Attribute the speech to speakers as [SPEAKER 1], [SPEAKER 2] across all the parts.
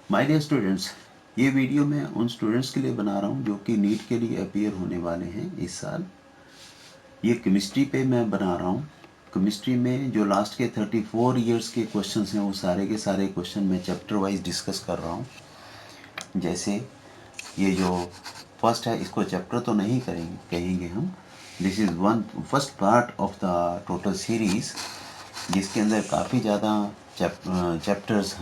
[SPEAKER 1] My dear students, ये video मैं उन स्टूडेंट्स के लिए बना रहा हूँ जो कि नीट के लिए अपीयर होने वाले हैं इस साल। ये केमिस्ट्री पे मैं बना रहा हूँ। केमिस्ट्री में जो लास्ट के 34 इयर्स के क्वेश्चंस हैं वो सारे के सारे क्वेश्चन मैं चैप्टर वाइज डिस्कस कर रहा हूँ। जैसे ये जो फर्स्ट है इसको चैप्टर तो नहीं कहेंगे हम। This is one first part of the total series, जिसके अंदर काफ़ी ज़्यादा चैप्टर्स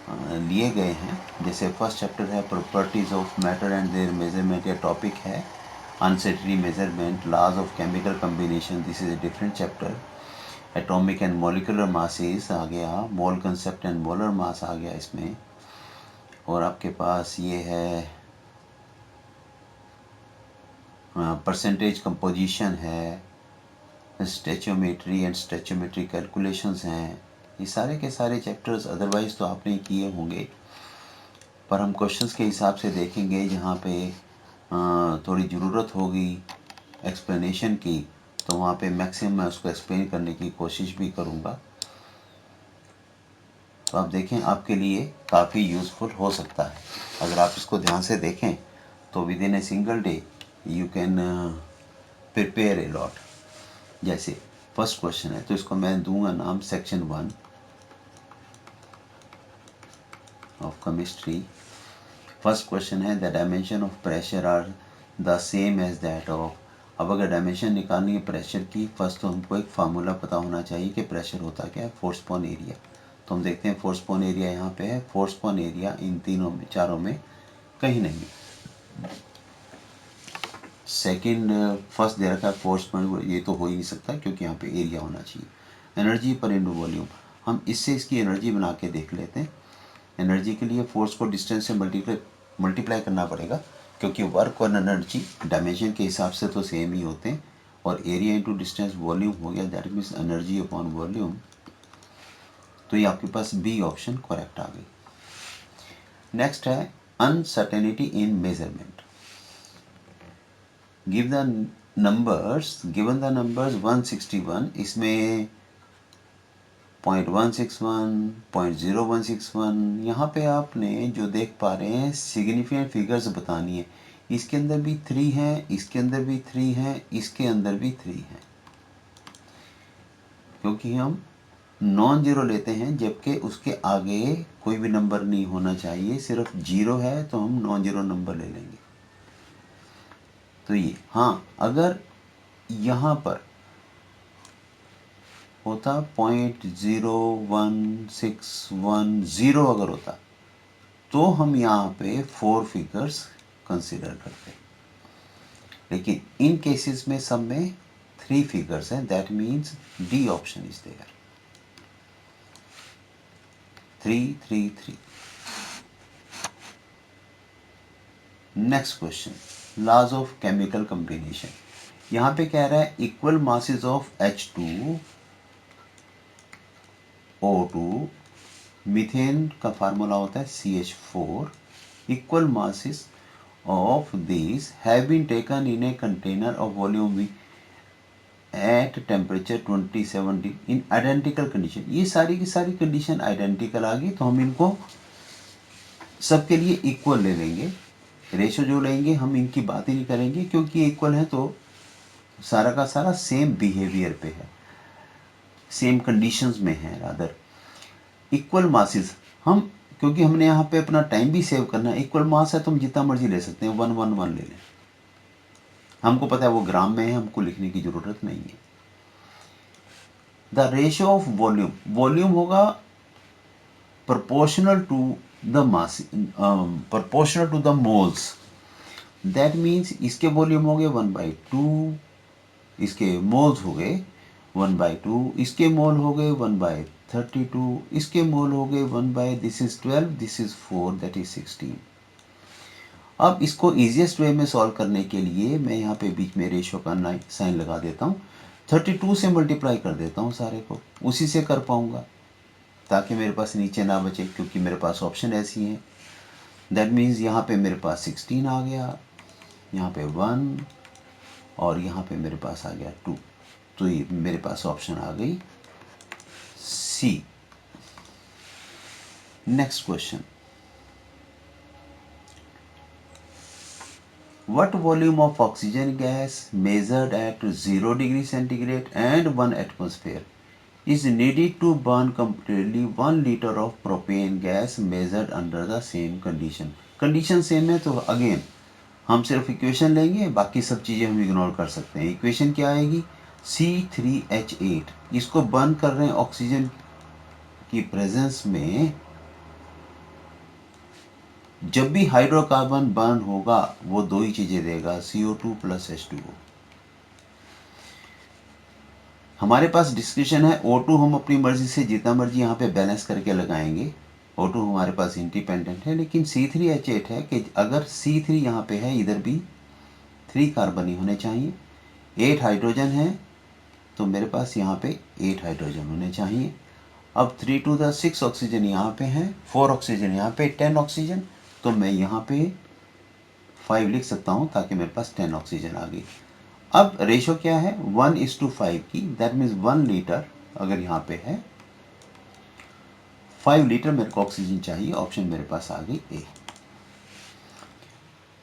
[SPEAKER 1] लिए गए हैं। जैसे फर्स्ट चैप्टर है properties of matter and their measurement, या टॉपिक है uncertainty measurement, laws of chemical combination, this is a different chapter. Atomic and molecular masses आ गया, mole concept and molar mass आ गया इसमें। और आपके पास ये है परसेंटेज कंपोजिशन है, स्टेचोमेट्री एंड स्टेचोमेट्री कैलकुलेशंस हैं। ये सारे के सारे चैप्टर्स अदरवाइज़ तो आपने किए होंगे, पर हम क्वेश्चंस के हिसाब से देखेंगे। जहाँ पे थोड़ी ज़रूरत होगी एक्सप्लेनेशन की, तो वहाँ पे मैक्सिमम मैं उसको एक्सप्लेन करने की कोशिश भी करूँगा। तो आप देखें, आपके लिए काफ़ी यूज़फुल हो सकता है अगर आप इसको ध्यान से देखें। तो within a single day you can prepare a lot. जैसे फर्स्ट क्वेश्चन है तो इसको मैं दूंगा नाम section 1 of chemistry. First question है the dimension of pressure are the same as that of. अब अगर डायमेंशन निकालनी है प्रेशर की, फर्स्ट तो हमको एक फार्मूला पता होना चाहिए कि प्रेशर होता क्या है, फोर्स अपॉन एरिया। तो हम देखते हैं फोर्स अपॉन एरिया यहाँ पे है। फोर्स अपॉन एरिया इन तीनों में चारों में कहीं नहीं। सेकंड फर्स्ट दे रखा है फोर्स पर, ये तो हो ही नहीं सकता क्योंकि यहाँ पे एरिया होना चाहिए। एनर्जी पर इंटू वॉल्यूम, हम इससे इसकी एनर्जी बना के देख लेते हैं। एनर्जी के लिए फोर्स को डिस्टेंस से मल्टीप्लाई करना पड़ेगा, क्योंकि वर्क और एनर्जी डायमेंशन के हिसाब से तो सेम ही होते हैं। और एरिया इंटू डिस्टेंस वॉल्यूम हो गया, that means energy upon volume. तो ये आपके पास बी ऑप्शन करेक्ट आ गई। नेक्स्ट है uncertainty in measurement. Given the numbers 161, इसमें 0.161, 0.0161, यहाँ पे आपने जो देख पा रहे हैं सिग्निफिकेंट फिगर्स बतानी है। इसके अंदर भी 3 हैं, इसके अंदर भी 3 हैं, इसके अंदर भी 3 हैं, क्योंकि हम नॉन जीरो लेते हैं, जबकि उसके आगे कोई भी नंबर नहीं होना चाहिए, सिर्फ जीरो है तो हम नॉन जीरो नंबर ले लेंगे। तो ये हाँ, अगर यहाँ पर होता 0.01610 अगर होता तो हम यहाँ पे 4 फिगर्स कंसिडर करते, लेकिन इन केसेस में सब में 3 फिगर्स हैं। That means D option is there, 333। Next question, laws of chemical combination. यहाँ पे कह रहा है equal masses of H2O2, methane का फार्मूला होता है CH4, equal masses of these have been taken in a container of volume V at temperature 27 degree in identical condition। ये सारी की सारी कंडीशन आइडेंटिकल आ गई, तो हम इनको सबके लिए इक्वल ले लेंगे। रेशो जो लेंगे हम इनकी बात ही नहीं करेंगे, क्योंकि इक्वल है तो सारा का सारा सेम बिहेवियर पे है, सेम कंडीशंस में है। रादर इक्वल मासेस, हम क्योंकि हमने यहाँ पे अपना टाइम भी सेव करना है, इक्वल मास है तो हम जितना मर्जी ले सकते हैं, 111 ले लें। हमको पता है वो ग्राम में है, हमको लिखने की जरूरत नहीं है। The ratio of volume, volume होगा proportional to the mass, proportional to the moles। That means इसके वॉल्यूम हो गए 1/2, इसके मोल्स हो गए 1/2, इसके मोल हो गए 1/32, इसके मोल हो गए 1/दिस is 12, this is 4, that is 16। अब इसको इजीएस्ट वे में सॉल्व करने के लिए मैं यहाँ पे बीच में रेशो का साइन लगा देता हूँ। 32 से मल्टीप्लाई कर देता हूँ सारे को, उसी से कर पाऊँगा ताकि मेरे पास नीचे ना बचे, क्योंकि मेरे पास ऑप्शन ऐसी हैं। दैट मीन्स यहाँ पे मेरे पास 16 आ गया, यहाँ पे 1, और यहाँ पे मेरे पास आ गया 2। तो ये मेरे पास ऑप्शन आ गई C. Next question, What volume of oxygen gas measured at 0 degree centigrade and 1 atmosphere is needed to burn completely 1 liter of propane gas measured under the same condition? Condition same है तो again हम सिर्फ equation लेंगे, बाकी सब चीज़ें हम ignore कर सकते हैं। इक्वेशन क्या आएगी? C3H8, इसको बर्न कर रहे हैं ऑक्सीजन की प्रेजेंस में। जब भी हाइड्रोकार्बन बर्न होगा वो दो ही चीज़ें देगा, CO2 प्लस H2O। हमारे पास डिस्कशन है O2 हम अपनी मर्जी से जितना मर्जी यहाँ पे बैलेंस करके लगाएंगे, O2 हमारे पास इंडिपेंडेंट है। लेकिन C3H8 है कि अगर C3 यहाँ पे है, इधर भी 3 कार्बन ही होने चाहिए, 8 हाइड्रोजन है तो मेरे पास यहाँ पे 8 हाइड्रोजन होने चाहिए। अब 3 to the 6 ऑक्सीजन यहाँ पे है, 4 ऑक्सीजन यहाँ पे, 10 ऑक्सीजन, तो मैं यहाँ पे 5 लिख सकता हूँ ताकि मेरे पास 10 ऑक्सीजन आ गई। अब रेशो क्या है? 1:5 की, दैट मीन्स 1 लीटर अगर यहाँ पे है, 5 लीटर मेरे को ऑक्सीजन चाहिए। ऑप्शन मेरे पास आ गई A.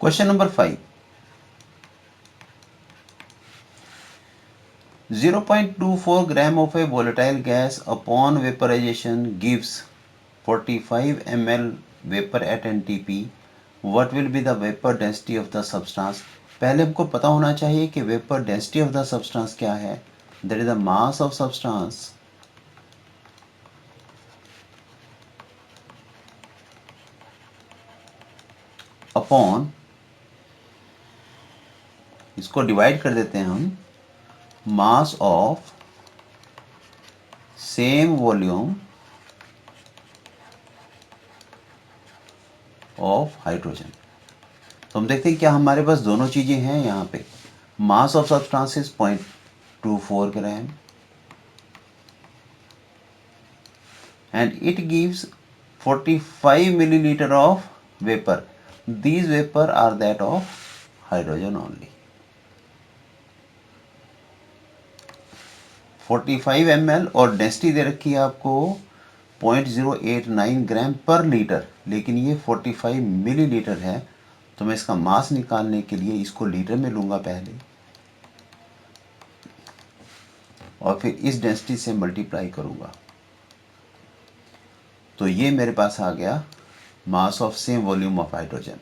[SPEAKER 1] Question number 5, 0.24 gram of a volatile gas upon vaporization gives 45 ml vapor at NTP. What will be the vapor density of the substance? पहले हमको पता होना चाहिए कि vapor density of the substance क्या है। That is the mass of substance upon, इसको divide कर देते हैं हम, mass of same volume of hydrogen। तो हम देखते हैं क्या हमारे पास दोनों चीजें हैं यहाँ पे। Mass of substance is 0.24 gram and it gives 45 milliliter of vapor. These vapor are that of hydrogen only. 45 ml और डेंसिटी दे रखी है आपको 0.089 ग्राम पर लीटर, लेकिन ये 45 मिलीलीटर है। तो मैं इसका मास निकालने के लिए इसको लीटर में लूंगा पहले और फिर इस डेंसिटी से मल्टीप्लाई करूंगा, तो ये मेरे पास आ गया mass of same volume of hydrogen.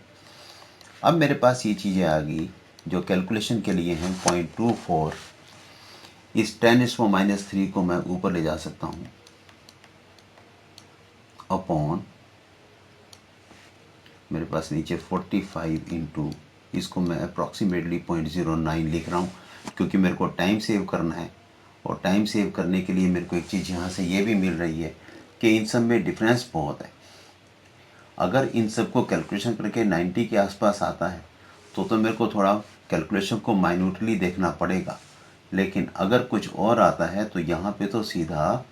[SPEAKER 1] अब मेरे पास ये चीज़ें आ गई जो कैलकुलेशन के लिए हैं। 0.24, इस 10⁻³ को मैं ऊपर ले जा सकता हूँ अपॉन, मेरे पास नीचे 45 इंटू, इसको मैं अप्रॉक्सीमेटली 0.09 लिख रहा हूँ क्योंकि मेरे को टाइम सेव करना है। और टाइम सेव करने के लिए मेरे को एक चीज़ यहाँ से ये भी मिल रही है कि इन सब में डिफरेंस बहुत है। अगर इन सब को कैलकुलेशन करके 90 के आसपास आता है तो मेरे को थोड़ा कैलकुलेशन को माइन्यूटली देखना पड़ेगा। लेकिन अगर कुछ और आता है तो यहाँ पे तो सीधा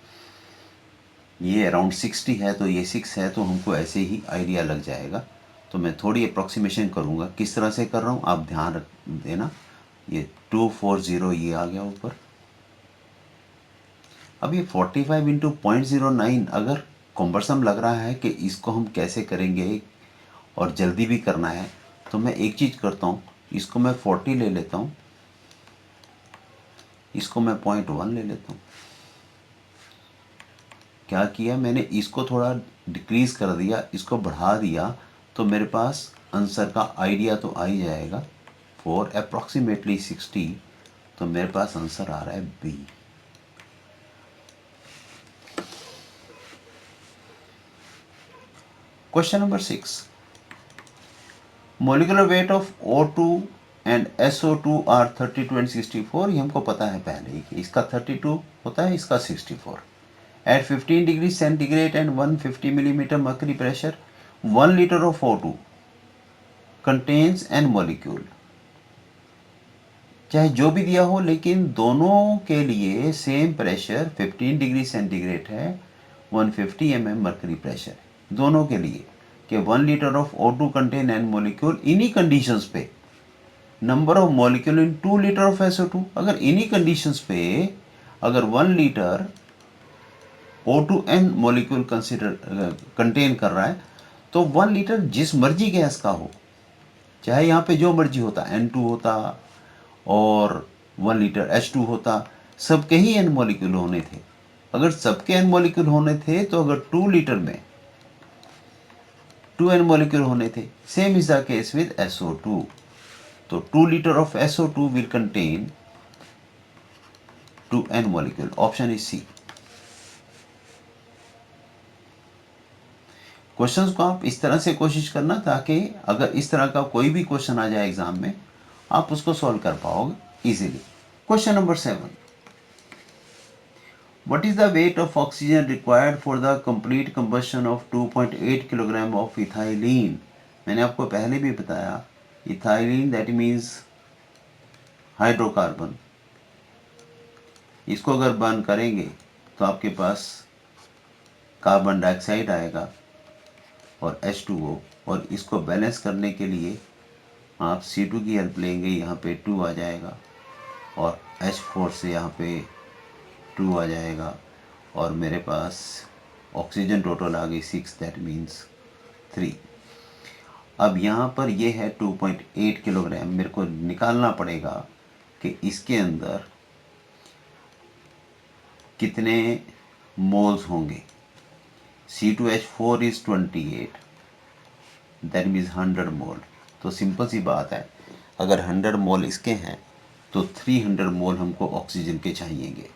[SPEAKER 1] ये अराउंड 60 है तो ये 6 है, तो हमको ऐसे ही आइडिया लग जाएगा। तो मैं थोड़ी अप्रॉक्सीमेशन करूँगा, किस तरह से कर रहा हूँ आप ध्यान रख देना। ये 240 ये आ गया ऊपर। अब ये 45 इंटू 0.09 अगर कॉम्बरसम लग रहा है कि इसको हम कैसे करेंगे और जल्दी भी करना है, तो मैं एक चीज़ करता हूँ, इसको मैं 40 ले लेता हूँ, इसको मैं 0.1 ले लेता हूँ। क्या किया मैंने, इसको थोड़ा डिक्रीज कर दिया, इसको बढ़ा दिया, तो मेरे पास आंसर का आइडिया तो आ ही जाएगा। फॉर अप्रॉक्सीमेटली 60, तो मेरे पास आंसर आ रहा है B. Question number 6, molecular weight of O2 and SO2 are 32 and 64। ये हमको पता है पहले ही कि इसका 32 होता है, इसका 64। At 15 degree centigrade and 150 millimeter mercury pressure, 1 liter of O2 contains an molecule। चाहे जो भी दिया हो, लेकिन दोनों के लिए सेम प्रेशर 15 डिग्री सेंटीग्रेड है, 150 mm मर्करी प्रेशर, दोनों के लिए कि 1 litre of O2 contain N molecule. इन्हीं कंडीशंस पे number of molecule in 2 litre of SO2। अगर इन्हीं कंडीशंस पे अगर 1 लीटर O2N मॉलिक्यूल कंटेन कर रहा है, तो 1 लीटर जिस मर्जी गैस का हो, चाहे यहाँ पे जो मर्जी होता, N2 होता और 1 लीटर H2 होता, सबके ही N मॉलिक्यूल होने थे। अगर सबके N मॉलिक्यूल होने थे तो अगर 2 लीटर में 2 N मॉलिक्यूल होने थे। Same is the case with SO2। तो 2 litre of SO2 will contain 2 N molecule. Option is C. Questions को आप इस तरह से कोशिश करना ताकि अगर इस तरह का कोई भी क्वेश्चन आ जाए एग्जाम में, आप उसको सॉल्व कर पाओगे easily. Question number 7, what is the weight of oxygen required for the complete combustion of 2.8 kilogram of ethylene? मैंने आपको पहले भी बताया, इथाइलिन दैट मीन्स हाइड्रोकार्बन। इसको अगर बर्न करेंगे तो आपके पास कार्बन डाइऑक्साइड आएगा और H2O, और इसको बैलेंस करने के लिए आप C2 की हेल्प लेंगे, यहाँ पे 2 आ जाएगा और H4 से यहाँ पे 2 आ जाएगा और मेरे पास ऑक्सीजन टोटल आ गई 6, दैट मीन्स 3। अब यहाँ पर ये है 2.8 किलोग्राम। मेरे को निकालना पड़ेगा कि इसके अंदर कितने मोल्स होंगे। C2H4 इज 28, दैट मीन्स 100 मोल। तो सिंपल सी बात है, अगर 100 मोल इसके हैं तो 300 मोल हमको ऑक्सीजन के चाहिएंगे।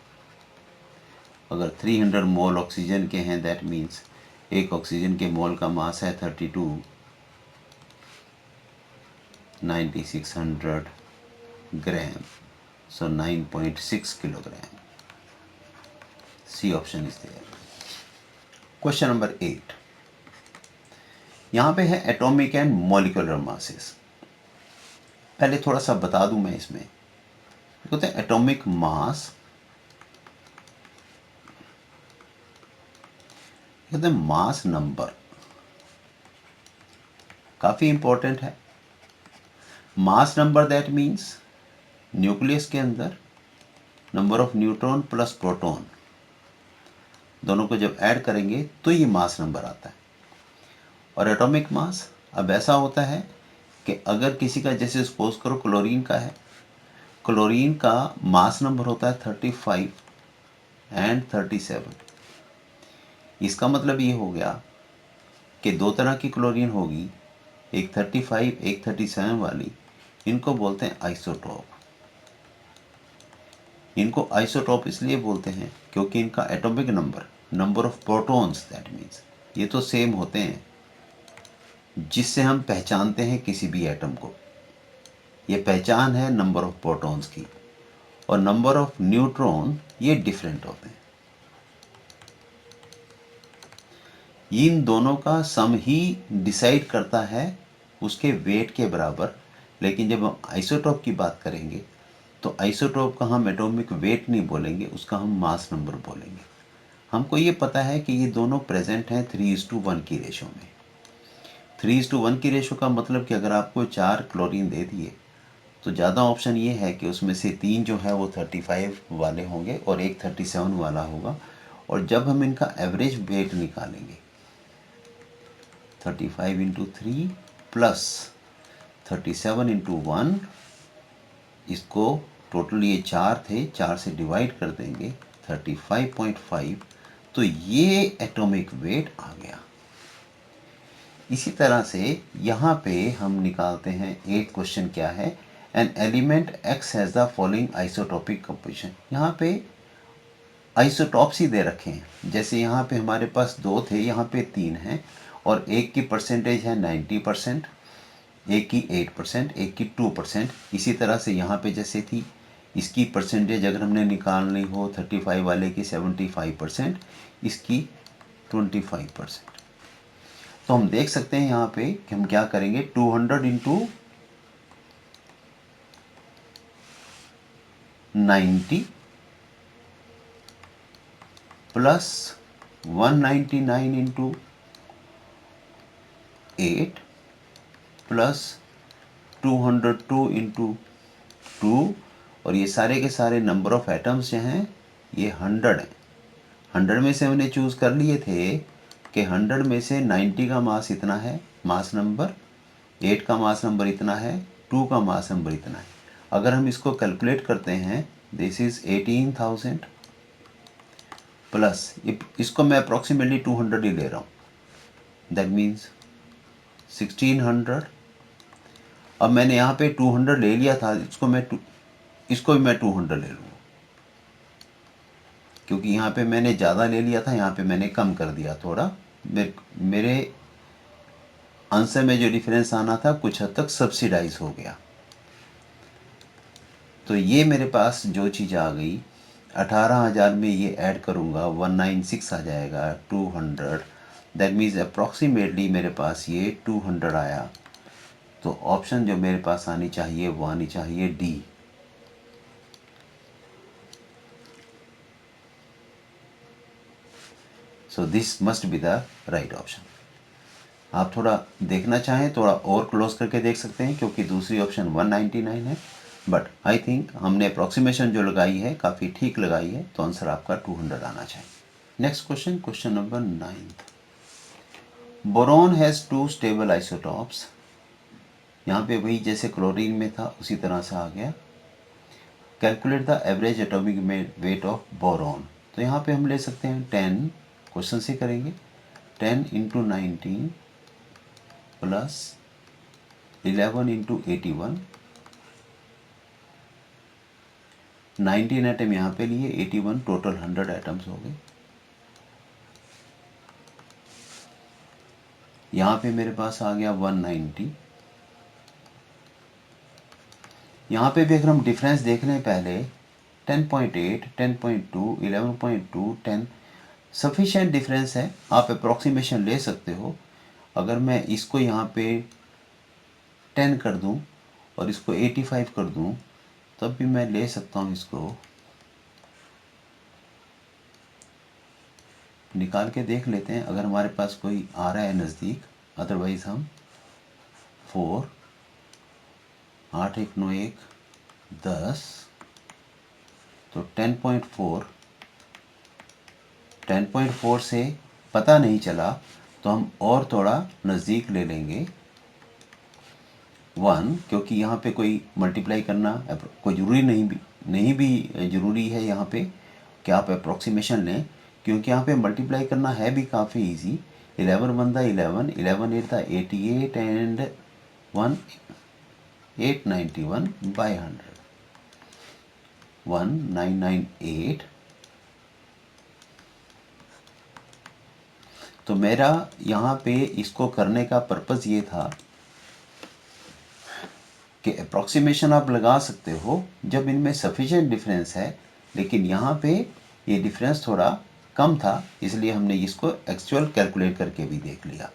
[SPEAKER 1] अगर 300 मोल ऑक्सीजन के हैं दैट मीन्स एक ऑक्सीजन के मोल का मास है 32, 9600 gram, so 9.6 kilogram. C option is there. Question number 8, यहाँ पे है एटॉमिक एंड मॉलिक्यूलर मासेस। पहले थोड़ा सा बता दूं मैं इसमें, कहते हैं एटॉमिक मास, कहते हैं मास नंबर, काफी इंपॉर्टेंट है। Mass number that means nucleus के अंदर number of neutron plus proton, दोनों को जब ऐड करेंगे तो ये मास नंबर आता है। और एटॉमिक मास अब ऐसा होता है कि अगर किसी का, जैसे सपोज करो क्लोरीन का है, क्लोरीन का मास नंबर होता है 35 एंड 37। इसका मतलब ये हो गया कि दो तरह की क्लोरीन होगी, एक 35 एक 37 वाली। इनको बोलते हैं आइसोटोप। इनको आइसोटोप इसलिए बोलते हैं क्योंकि इनका atomic number of protons, that means ये तो सेम होते हैं, जिससे हम पहचानते हैं किसी भी एटम को। ये पहचान है नंबर ऑफ प्रोटॉन्स की, और नंबर ऑफ न्यूट्रॉन ये डिफरेंट होते हैं। इन दोनों का सम ही डिसाइड करता है उसके वेट के बराबर। लेकिन जब हम आइसोटोप की बात करेंगे तो आइसोटोप का हम एटॉमिक वेट नहीं बोलेंगे, उसका हम मास नंबर बोलेंगे। हमको ये पता है कि ये दोनों प्रेजेंट हैं 3:1 की रेशो में। 3:1 की रेशो का मतलब कि अगर आपको 4 क्लोरीन दे दिए तो ज़्यादा ऑप्शन ये है कि उसमें से 3 जो है वो 35 वाले होंगे और एक 37 वाला होगा। और जब हम इनका एवरेज वेट निकालेंगे 35 इंटू 3 प्लस 37 इंटू 1, इसको टोटल ये 4 थे, 4 से डिवाइड कर देंगे 35.5, तो ये एटॉमिक वेट आ गया। इसी तरह से यहाँ पे हम निकालते हैं 8 क्वेश्चन क्या है, an element X has the following isotopic composition. यहाँ पे आइसोटॉप्स ही दे रखे हैं। जैसे यहाँ पे हमारे पास 2 थे, यहाँ पे 3 हैं, और एक की परसेंटेज है 90%, एक की 8%, एक की 2%। इसी तरह से यहाँ पे जैसे थी, इसकी परसेंटेज अगर हमने निकालनी हो 35 वाले की 75%, इसकी 25%। तो हम देख सकते हैं यहाँ पे कि हम क्या करेंगे, 200 into 90 plus 199 into 8 plus 202 into 2, और ये सारे के सारे नंबर ऑफ एटम्स जो हैं ये 100 हैं। 100 में से हमने चूज़ कर लिए थे कि 100 में से 90 का मास इतना है, मास नंबर, 8 का मास नंबर इतना है, 2 का मास नंबर इतना है। अगर हम इसको कैलकुलेट करते हैं, दिस इज 18,000 प्लस, इसको मैं अप्रॉक्सीमेटली 200 ही ले रहा हूँ, दैट मीन्स 1600। अब मैंने यहाँ पे 200 ले लिया था, इसको भी मैं 200 ले लूँगा, क्योंकि यहाँ पे मैंने ज़्यादा ले लिया था, यहाँ पे मैंने कम कर दिया थोड़ा। मेरे आंसर में जो डिफरेंस आना था कुछ हद तक सब्सिडाइज हो गया। तो ये मेरे पास जो चीज़ आ गई, 18,000 में ये ऐड करूँगा 196 आ जाएगा, 200, दैट मीन्स अप्रॉक्सीमेटली मेरे पास ये 200 आया। तो ऑप्शन जो मेरे पास आनी चाहिए वो आनी चाहिए D. So this must be the right option. आप थोड़ा देखना चाहें थोड़ा और क्लोज करके देख सकते हैं, क्योंकि दूसरी ऑप्शन 199 है, बट आई थिंक हमने अप्रॉक्सीमेशन जो लगाई है काफ़ी ठीक लगाई है, तो आंसर आपका 200 आना चाहिए। Next question, question number 9। Boron has 2 stable isotopes. यहाँ पे वही जैसे क्लोरीन में था उसी तरह से आ गया। Calculate the average atomic weight of boron. तो यहाँ पे हम ले सकते हैं 10, क्वेश्चन से करेंगे, 10 × 19 प्लस 11 × 81, 19 एटम यहाँ पे लिए, 81, टोटल 100 एटम्स हो गए। यहाँ पे मेरे पास आ गया 190। यहाँ पे भी अगर हम डिफरेंस देख लें पहले, 10.8, 10.2, 11.2, 10, सफिशेंट डिफरेंस है, आप अप्रॉक्सीमेशन ले सकते हो। अगर मैं इसको यहाँ पे 10 कर दूँ और इसको 85 कर दूँ, तब भी मैं ले सकता हूँ, इसको निकाल के देख लेते हैं अगर हमारे पास कोई आ रहा है नज़दीक। अदरवाइज़ हम 4, 8, 1, 9, 1, 10, तो 10.4 से पता नहीं चला तो हम और थोड़ा नज़दीक ले लेंगे 1, क्योंकि यहाँ पे कोई मल्टीप्लाई करना कोई ज़रूरी नहीं भी ज़रूरी है यहाँ पे कि आप अप्रॉक्सीमेशन लें, क्योंकि यहाँ पे मल्टीप्लाई करना है भी काफ़ी इजी। 11 1 दा 11, 11 8 दा 88 एंड 1 891 बाय 100, 1998। तो मेरा यहाँ पे इसको करने का पर्पज़ ये था कि अप्रॉक्सीमेशन आप लगा सकते हो जब इनमें सफिशिएंट डिफरेंस है, लेकिन यहाँ पे ये डिफरेंस थोड़ा कम था, इसलिए हमने इसको एक्चुअल कैलकुलेट करके भी देख लिया।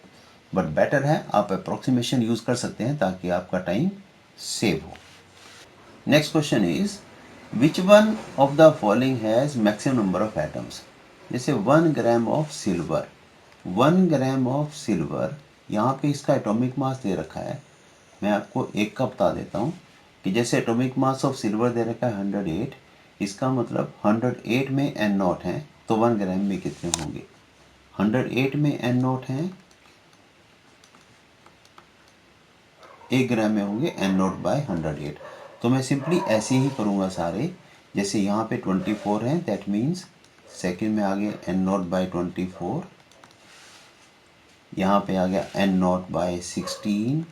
[SPEAKER 1] बट बेटर है आप अप्रॉक्सीमेशन यूज़ कर सकते हैं ताकि आपका टाइम सेव हो। Next question is which one of the following has maximum number of atoms. जैसे 1 gram of silver, 1 gram of silver, यहाँ पे इसका एटॉमिक मास दे रखा है। मैं आपको एक का बता देता हूँ कि जैसे एटॉमिक मास ऑफ सिल्वर दे रखा है 108, इसका मतलब 108 में N0 है, तो 1 ग्राम में कितने होंगे? 108 में N0 हैं, 1 ग्राम में होंगे N0/108। तो मैं सिंपली ऐसे ही करूँगा सारे। जैसे यहाँ पे 24 हैं, दैट मीन्स सेकेंड में आ गया N0/24, यहाँ पे आ गया N0/16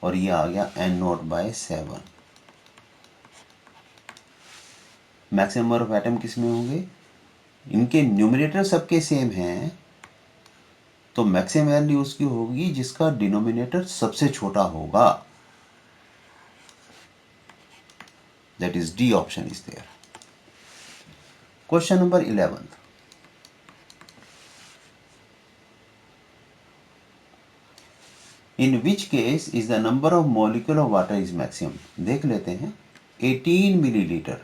[SPEAKER 1] और ये आ गया N0/7। Maximum number of atom किस में होंगे? इनके न्यूमरेटर सबके सेम हैं, तो मैक्सिमम वैल्यू उसकी होगी जिसका डिनोमिनेटर सबसे छोटा होगा। That is D option is there. Question number 11। In which case is the number of molecule of water is maximum. देख लेते हैं, 18 millilitre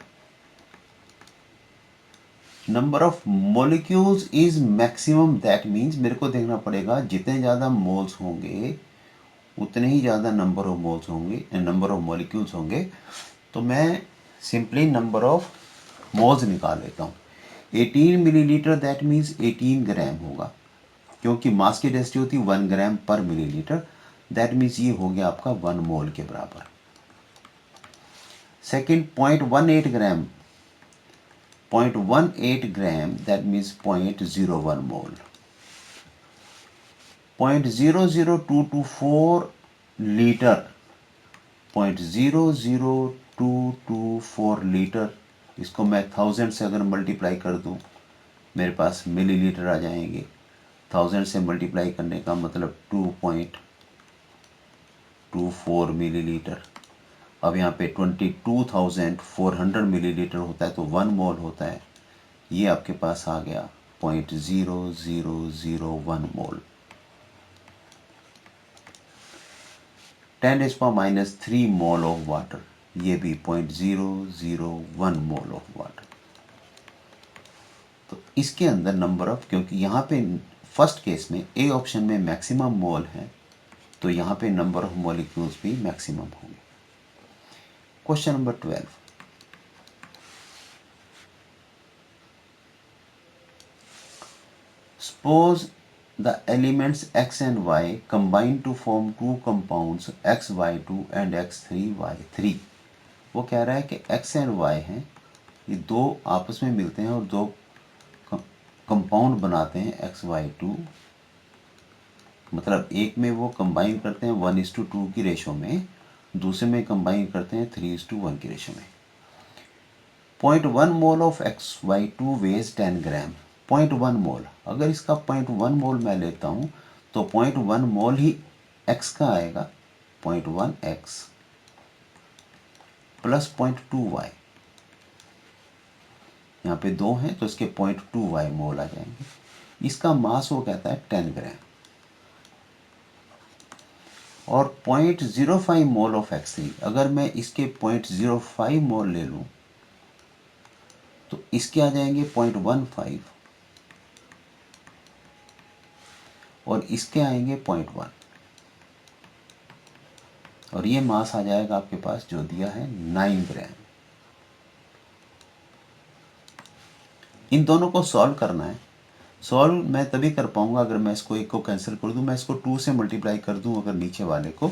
[SPEAKER 1] number of molecules is maximum, that means मेरे को देखना पड़ेगा जितने ज़्यादा मोल्स होंगे उतने ही ज़्यादा नंबर ऑफ मोल्स होंगे, नंबर ऑफ मॉलिक्यूल्स होंगे। तो मैं सिंपली नंबर ऑफ मोल्स निकाल लेता हूँ। 18 मिलीलीटर दैट मीन्स 18 ग्राम होगा। क्योंकि मास की डेंसिटी होती है 1 ग्राम पर मिलीलीटर, दैट मीन्स ये हो गया आपका 1 मोल के बराबर। Second 0.18 gram, 0.18 gram that means 0.01 mole. 0.00224 litre, 0.00224 litre, इसको मैं 1000 से अगर मल्टीप्लाई कर दूं मेरे पास मिलीलीटर आ जाएंगे। 1000 से मल्टीप्लाई करने का मतलब 2.24 मिलीलीटर। अब यहाँ पे 22,400 मिलीलीटर होता है तो 1 मोल होता है। ये आपके पास आ गया 0.0001 मोल। 10⁻³ मोल ऑफ वाटर, ये भी 0.001 मोल ऑफ वाटर। तो इसके अंदर नंबर ऑफ, क्योंकि यहाँ पे फर्स्ट केस में ए ऑप्शन में मैक्सिमम मोल है तो यहाँ पे नंबर ऑफ मॉलिक्यूल्स भी मैक्सिमम होंगे। Question number 12, suppose the elements x and y combine to form two compounds xy2 and x3y3। वो कह रहा है कि x and y हैं, ये दो आपस में मिलते हैं और दो कंपाउंड बनाते हैं xy2, मतलब एक में वो कंबाइन करते हैं 1:2 की रेशो में, दूसरे में कंबाइन करते हैं 3:1 की रेशो में। 0.1 मोल ऑफ xy2 वेज 10 ग्राम। 0.1 मोल, अगर इसका 0.1 मोल मैं लेता हूं तो 0.1 मोल ही x का आएगा, 0.1 x प्लस 0.2 y, यहाँ पे दो हैं तो इसके 0.2 y मोल आ जाएंगे। इसका मास वो कहता है 10 ग्राम। और 0.05 मोल ऑफ x3, अगर मैं इसके 0.05 मोल ले लूं तो इसके आ जाएंगे 0.15 और इसके आएंगे 0.1 और ये मास आ जाएगा आपके पास जो दिया है 9 ग्राम। इन दोनों को सॉल्व करना है। सॉल्व मैं तभी कर पाऊंगा अगर मैं इसको एक को कैंसिल कर दूं, मैं इसको 2 से मल्टीप्लाई कर दूं अगर नीचे वाले को,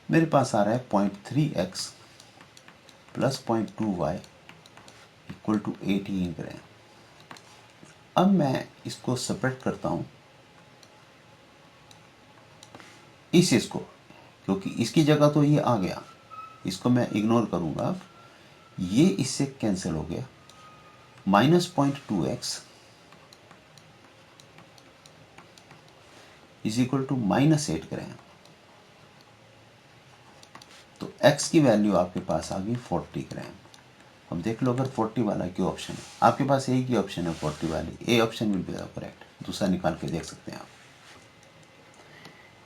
[SPEAKER 1] मेरे पास आ रहा है 0.3x plus 0.2y equal to 18 ग्राम। अब मैं इसको सेपरेट करता हूं इसको, क्योंकि इसकी जगह तो ये आ गया, इसको मैं इग्नोर करूंगा। ये इससे कैंसिल हो गया, -0.2x इज इक्वल टू -8 ग्राम। तो x की वैल्यू आपके पास आ गई 40 ग्राम। अब देख लो अगर 40 वाला क्यों ऑप्शन है, आपके पास एक ही ऑप्शन है 40 वाली, A option will be the correct, दूसरा निकाल के देख सकते हैं आप।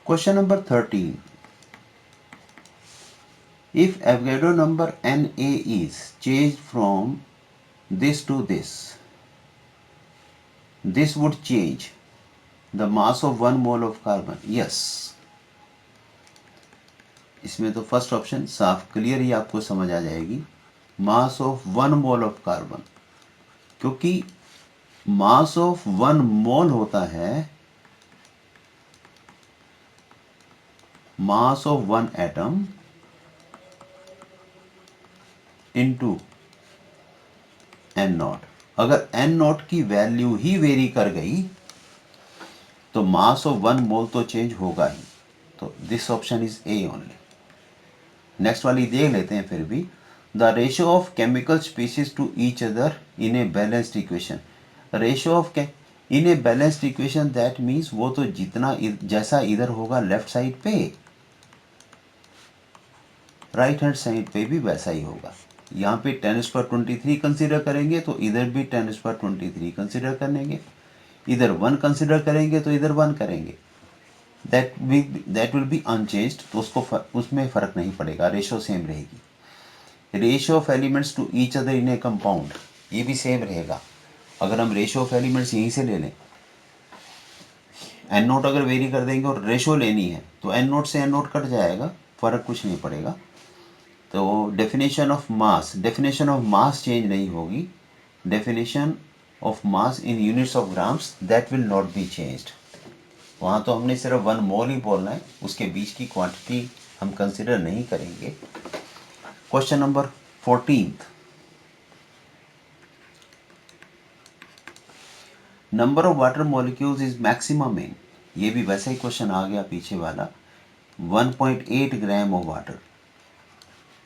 [SPEAKER 1] Question number 13, if Avogadro number Na is changed from this to this would change the mass of 1 mole of carbon। yes, इसमें तो फर्स्ट ऑप्शन साफ क्लियर ही आपको समझ आ जाएगी, mass of 1 mole of carbon, क्योंकि मास ऑफ 1 मोल होता है mass of 1 atom into n0। अगर n0 की वैल्यू ही वेरी कर गई तो मास ऑफ 1 मोल तो चेंज होगा ही। तो this option is A only. Next वाली देख लेते हैं फिर भी, the ratio of chemical species to each other in a balanced equation. Ratio of in a balanced equation that means वो तो जितना जैसा इधर होगा लेफ्ट साइड पे, राइट हैंड साइड पे भी वैसा ही होगा। यहाँ पे 10⁻23 कंसिडर करेंगे तो इधर भी 10⁻23 कंसिडर करेंगे, इधर 1 कंसिडर करेंगे तो इधर 1 करेंगे, दैट विल बी अनचेंज्ड। तो उसमें फर्क नहीं पड़ेगा, रेशो सेम रहेगी। Ratio of elements to each other in a compound, ये भी सेम रहेगा। अगर हम रेशियो ऑफ एलिमेंट्स यहीं से ले लें, n0 अगर वेरी कर देंगे और रेशो लेनी है तो n0 से n0 कट जाएगा, फर्क कुछ नहीं पड़ेगा। तो डेफिनेशन ऑफ मास चेंज नहीं होगी, definition of mass in units of grams that will not be changed. वहाँ तो हमने सिर्फ 1 मोल ही बोलना है, उसके बीच की क्वांटिटी हम कंसिडर नहीं करेंगे। Question number 14, number of water molecules is maximum in, ये भी वैसा ही क्वेश्चन आ गया पीछे वाला, 1.8 ग्राम ऑफ वाटर।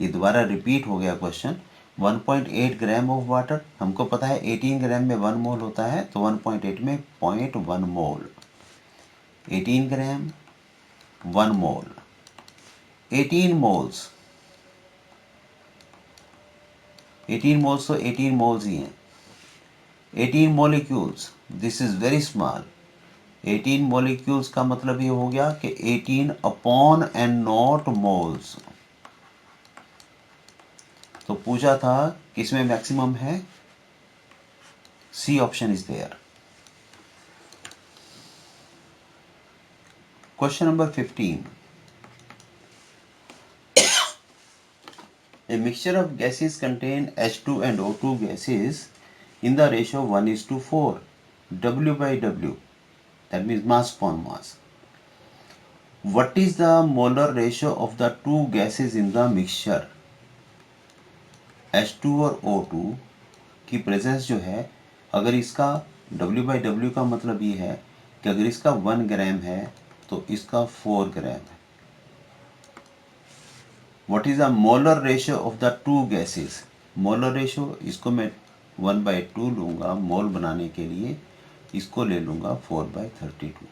[SPEAKER 1] ये दोबारा रिपीट हो गया क्वेश्चन। 1.8 ग्राम ऑफ वाटर, हमको पता है 18 ग्राम में 1 मोल होता है, तो 1.8 में 0.1 मोल। 18 ग्राम 1 मोल, 18 मोल्स, 18 मोल्स तो 18 मोल्स ही हैं। 18 molecules, this is very small. 18 molecules का मतलब ये हो गया कि 18 अपॉन एंड नॉट मोल्स। तो पूछा था किसमें मैक्सिमम है, C option is there. Question number 15, a mixture of gases contain H2 and O2 gases in the ratio 1:4, W by W, that means mass upon mass. What is the molar ratio of the two gases in the mixture? H2 और O2 की presence जो है, अगर इसका W by W का मतलब ये है कि अगर इसका 1 ग्राम है तो इसका 4 ग्राम है। What is the molar ratio of the two gases? Molar ratio, इसको मैं 1/2 लूँगा मोल बनाने के लिए, इसको ले लूँगा 4/32।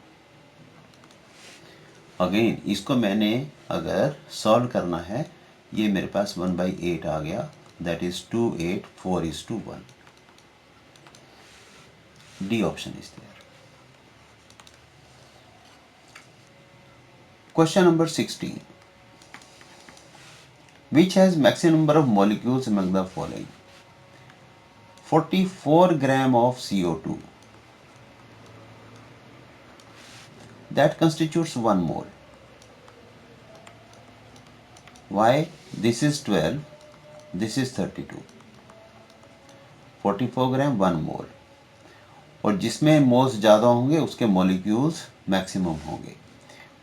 [SPEAKER 1] अगेन इसको मैंने अगर सॉल्व करना है, ये मेरे पास 1/8 आ गया, that is 2 8 4:1। D option is there. Question number 16, which has maximum number of molecules among the following? 44 gram of CO2, that constitutes 1 mole. Why? This is 12, this is 32, 44 ग्राम 1 मोल, और जिसमें मोल्स ज़्यादा होंगे उसके मॉलिक्यूल्स मैक्सिमम होंगे।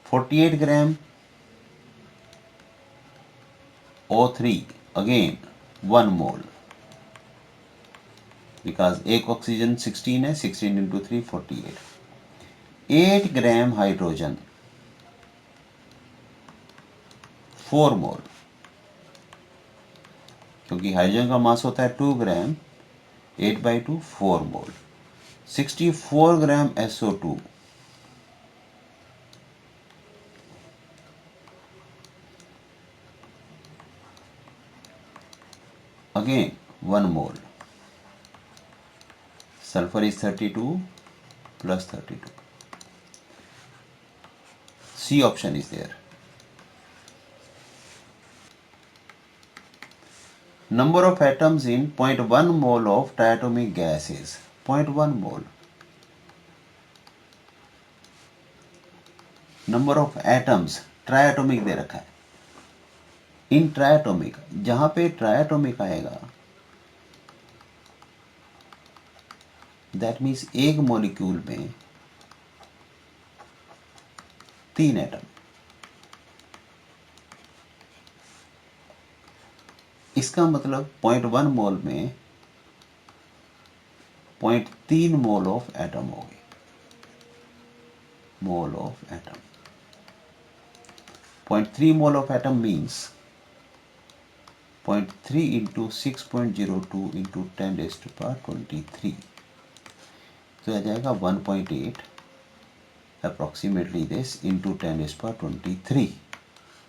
[SPEAKER 1] 48 ग्राम O3, again 1 mole, because एक oxygen 16 है, 16 into 3 48। 8 gram hydrogen 4 मोल, क्योंकि hydrogen का मास होता है 2 ग्राम, 8/2 4 मोल। 64 ग्राम SO2, again 1 mole. Sulfur is 32 plus 32. C option is there. Number of atoms in 0.1 mole of triatomic gas is 0.1 mole. Number of atoms triatomic दे रखा है। इन ट्राइएटोमिक, जहां पे ट्राइएटोमिक आएगा दैट मीन्स एक मॉलिक्यूल में 3 एटम। इसका मतलब 0.1 मोल में 0.3 मोल ऑफ एटम हो गए। Mole of atom, 0.3 mole of atom means 0.3 into 6.02 into 10⁻23, तो आ जाएगा 1.8 अप्रॉक्सीमेटली दिस इंटू 10⁻23।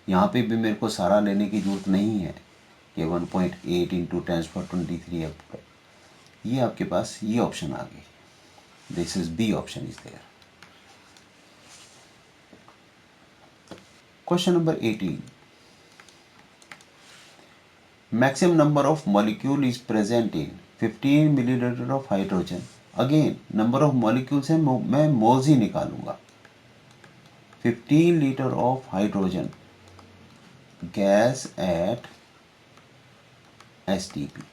[SPEAKER 1] यहाँ पे भी मेरे को सारा लेने की जरूरत नहीं है कि 1.8 इंटू 10⁻23 है। ये आपके पास ये ऑप्शन आ गई, this is B option is there. Question number 18, maximum number of molecule is present in 15 milliliter of hydrogen। Again number of molecules है, मैं मोल्स ही निकालूंगा। 15 litre of hydrogen gas at STP।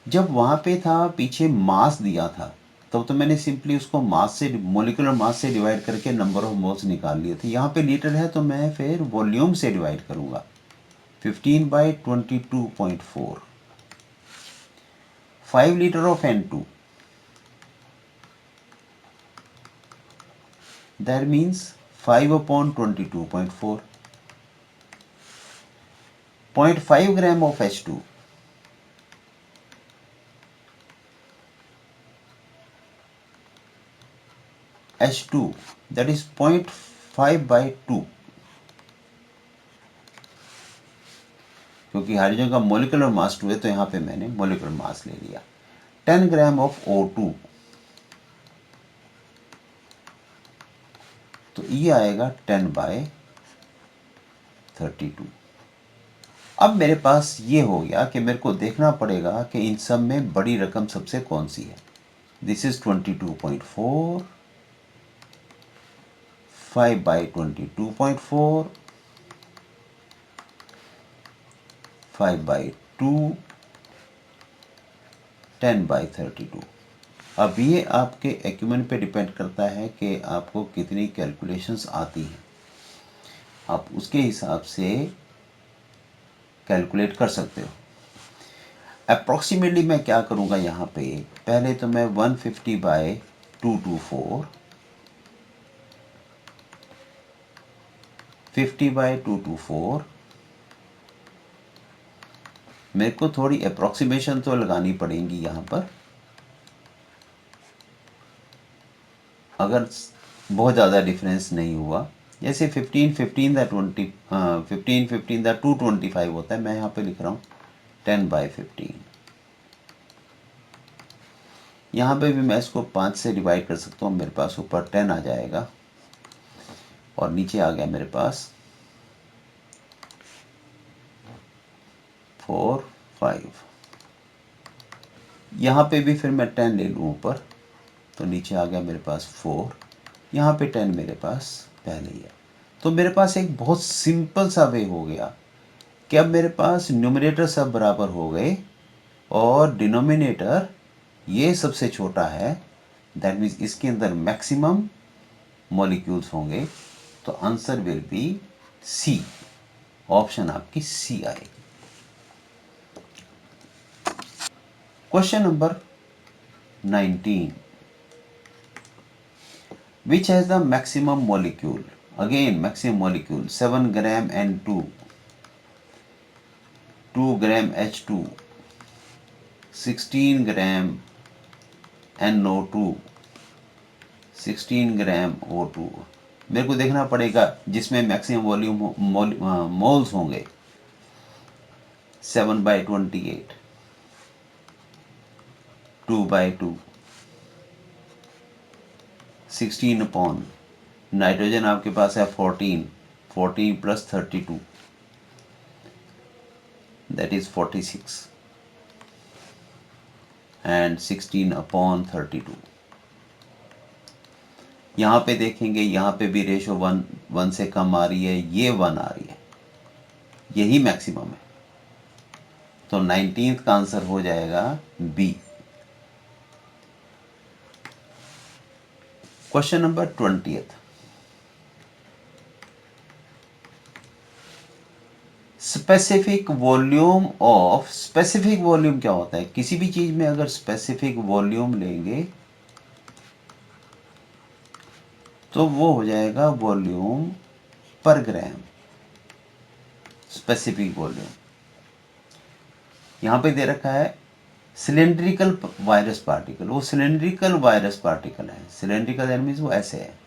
[SPEAKER 1] जब वहां पे था पीछे मास दिया था तो मैंने सिंपली उसको मास से, मोलिकुलर मास से डिवाइड करके नंबर ऑफ मोल्स निकाल लिए थे। यहाँ पे लीटर है तो मैं फिर वॉल्यूम से डिवाइड करूँगा। 15/22.4, 5 litre of N2, that means 5/22.4, 0.5 gram of H2, that is 0.5/2, क्योंकि हाइड्रोजन का मोलिकुलर मास 2 है तो यहाँ पे मैंने मोलिकुलर मास ले लिया। 10 ग्राम ऑफ O2, तो ये आएगा 10/32। अब मेरे पास ये हो गया कि मेरे को देखना पड़ेगा कि इन सब में बड़ी रकम सबसे कौन सी है। This is 22.4, 5/22.4, 5/2, 10/32। अब ये आपके एक्यूमेंट पे डिपेंड करता है कि आपको कितनी कैलकुलेशंस आती हैं, आप उसके हिसाब से कैलकुलेट कर सकते हो। अप्रॉक्सीमेटली मैं क्या करूँगा यहाँ पे, पहले तो मैं 150/224, 50/224, मेरे को थोड़ी अप्रॉक्सीमेशन तो लगानी पड़ेगी यहाँ पर, अगर बहुत ज़्यादा डिफरेंस नहीं हुआ। जैसे 15/225 होता है, मैं यहाँ पे लिख रहा हूँ 10/15। यहाँ पे भी मैं इसको 5 से डिवाइड कर सकता हूँ, मेरे पास ऊपर 10 आ जाएगा और नीचे आ गया मेरे पास 4, 5। यहाँ पे भी फिर मैं 10 ले लूँ ऊपर, तो नीचे आ गया मेरे पास 4। यहाँ पे 10 मेरे पास पहले ही है। तो मेरे पास एक बहुत सिंपल सा वे हो गया कि अब मेरे पास न्यूमरेटर सब बराबर हो गए और डिनोमिनेटर ये सबसे छोटा है, दैट मीन्स इसके अंदर मैक्सिमम मॉलिक्यूल्स होंगे। तो answer will be C, option आपकी सी आएगी। Question number 19, which has the maximum molecule? Again maximum molecule 7 gram N2, 2 gram H2, 16 gram NO2, 16 gram O2। मेरे को देखना पड़ेगा जिसमें मैक्सिमम वॉल्यूम मोल्स होंगे 7/28, 2/2, 16 अपॉन, नाइट्रोजन आपके पास है 14, 14 + 32, दैट इज 46, एंड 16/32। यहाँ पे देखेंगे, यहाँ पे भी रेशो 1 से कम आ रही है, ये 1 आ रही है, यही मैक्सिमम है। तो 19th का आंसर हो जाएगा B. Question number 20th, specific volume of, specific volume क्या होता है? किसी भी चीज में अगर स्पेसिफिक वॉल्यूम लेंगे तो वो हो जाएगा वॉल्यूम पर ग्राम, स्पेसिफिक वॉल्यूम। यहां पे दे रखा है सिलेंड्रिकल वायरस पार्टिकल, वो सिलेंड्रिकल वायरस पार्टिकल है। सिलेंड्रिकल मीन्स वो ऐसे है,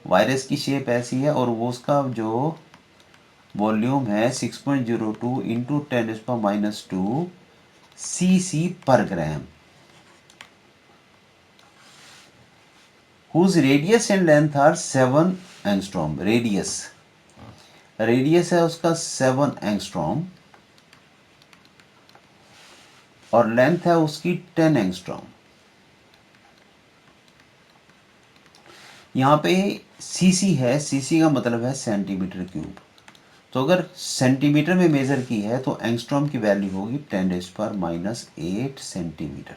[SPEAKER 1] वायरस की शेप ऐसी है और वो उसका जो वॉल्यूम है 6.02 इंटू 10⁻² cc पर ग्राम, whose radius and length are 7 angstrom. Radius है उसका 7 एंगस्ट्रॉम और लेंथ है उसकी 10 एंगस्ट्रॉम। यहाँ पे सीसी है, सीसी का मतलब है सेंटीमीटर क्यूब। तो अगर सेंटीमीटर में मेजर की है तो एंगस्ट्रॉम की वैल्यू होगी 10⁻8 centimetre.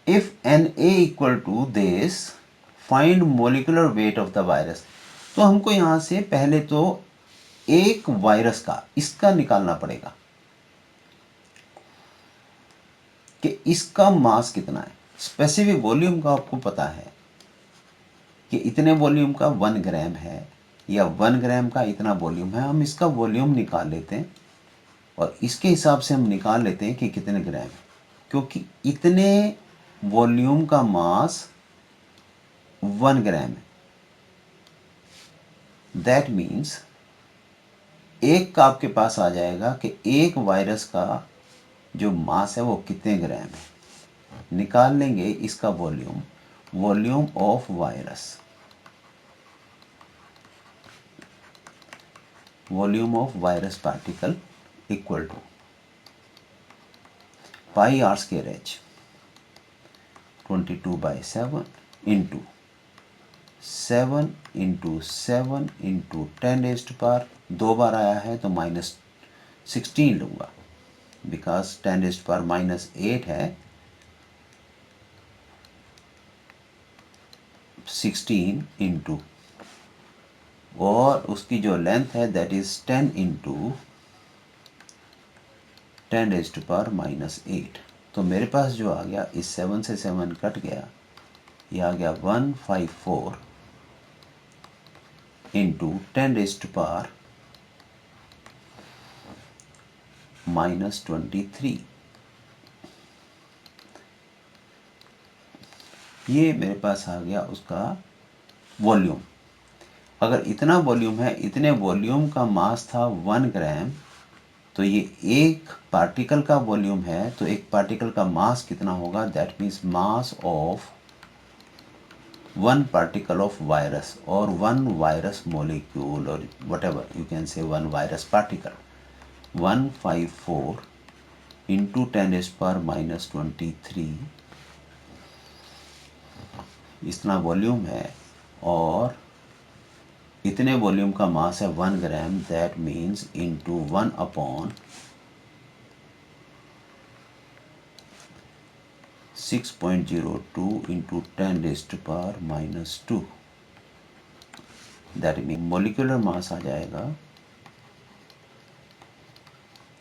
[SPEAKER 1] If Na equal to this find molecular weight of the virus. तो हमको यहाँ से पहले तो एक वायरस का इसका निकालना पड़ेगा कि इसका मास कितना है। स्पेसिफिक वॉल्यूम का आपको पता है कि इतने वॉल्यूम का 1 ग्राम है या 1 ग्राम का इतना वॉल्यूम है। हम इसका वॉल्यूम निकाल लेते हैं और इसके हिसाब से हम निकाल लेते हैं कि कितने ग्राम है, क्योंकि इतने वॉल्यूम का मास 1 ग्राम है। दैट मीन्स एक का आपके पास आ जाएगा कि एक वायरस का जो मास है वो कितने ग्राम है। निकाल लेंगे इसका volume, volume of virus, volume of virus particle equal to pi R square H 22/7 into 7 into 7 into 10⁻⁴ 2 बार आया है तो -16 लूँगा, बिकॉज 10⁻⁻8 है 16 इंटू, और उसकी जो लेंथ है दैट इज 10 इंटू 10⁻⁻8। तो मेरे पास जो आ गया, इस 7 से 7 कट गया, ये आ गया 154 इंटू 10⁻⁻23। ये मेरे पास आ गया उसका वॉल्यूम। अगर इतना वॉल्यूम है, इतने वॉल्यूम का मास था 1 ग्राम, तो ये एक पार्टिकल का वॉल्यूम है, तो एक पार्टिकल का मास कितना होगा, that means mass of 1 particle of virus or 1 virus molecule, or whatever you can say, 1 virus particle, 154 into 10⁻⁻23 इतना वॉल्यूम है, और इतने वॉल्यूम का मास है 1 gram, that means into 1/6.02 into 10⁻⁻2। That mean molecular mass आ जाएगा,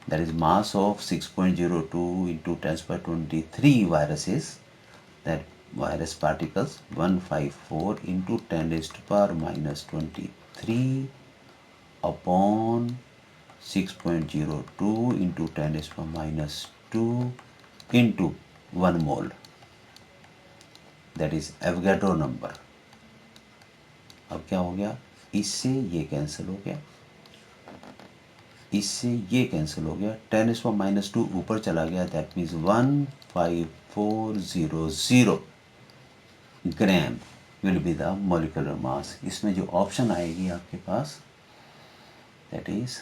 [SPEAKER 1] that is mass of 6.02 into 10⁻23 viruses, that virus particles 154 into 10⁻⁻23 upon 6.02 into 10⁻⁻2 into 1 mole, that is Avogadro number। अब क्या हो गया, इससे ये कैंसिल हो गया, इससे ये कैंसिल हो गया, 10⁻⁻2 ऊपर चला गया, that means 15400 gram will be the molecular mass. इसमें जो ऑप्शन आएगी आपके पास, that is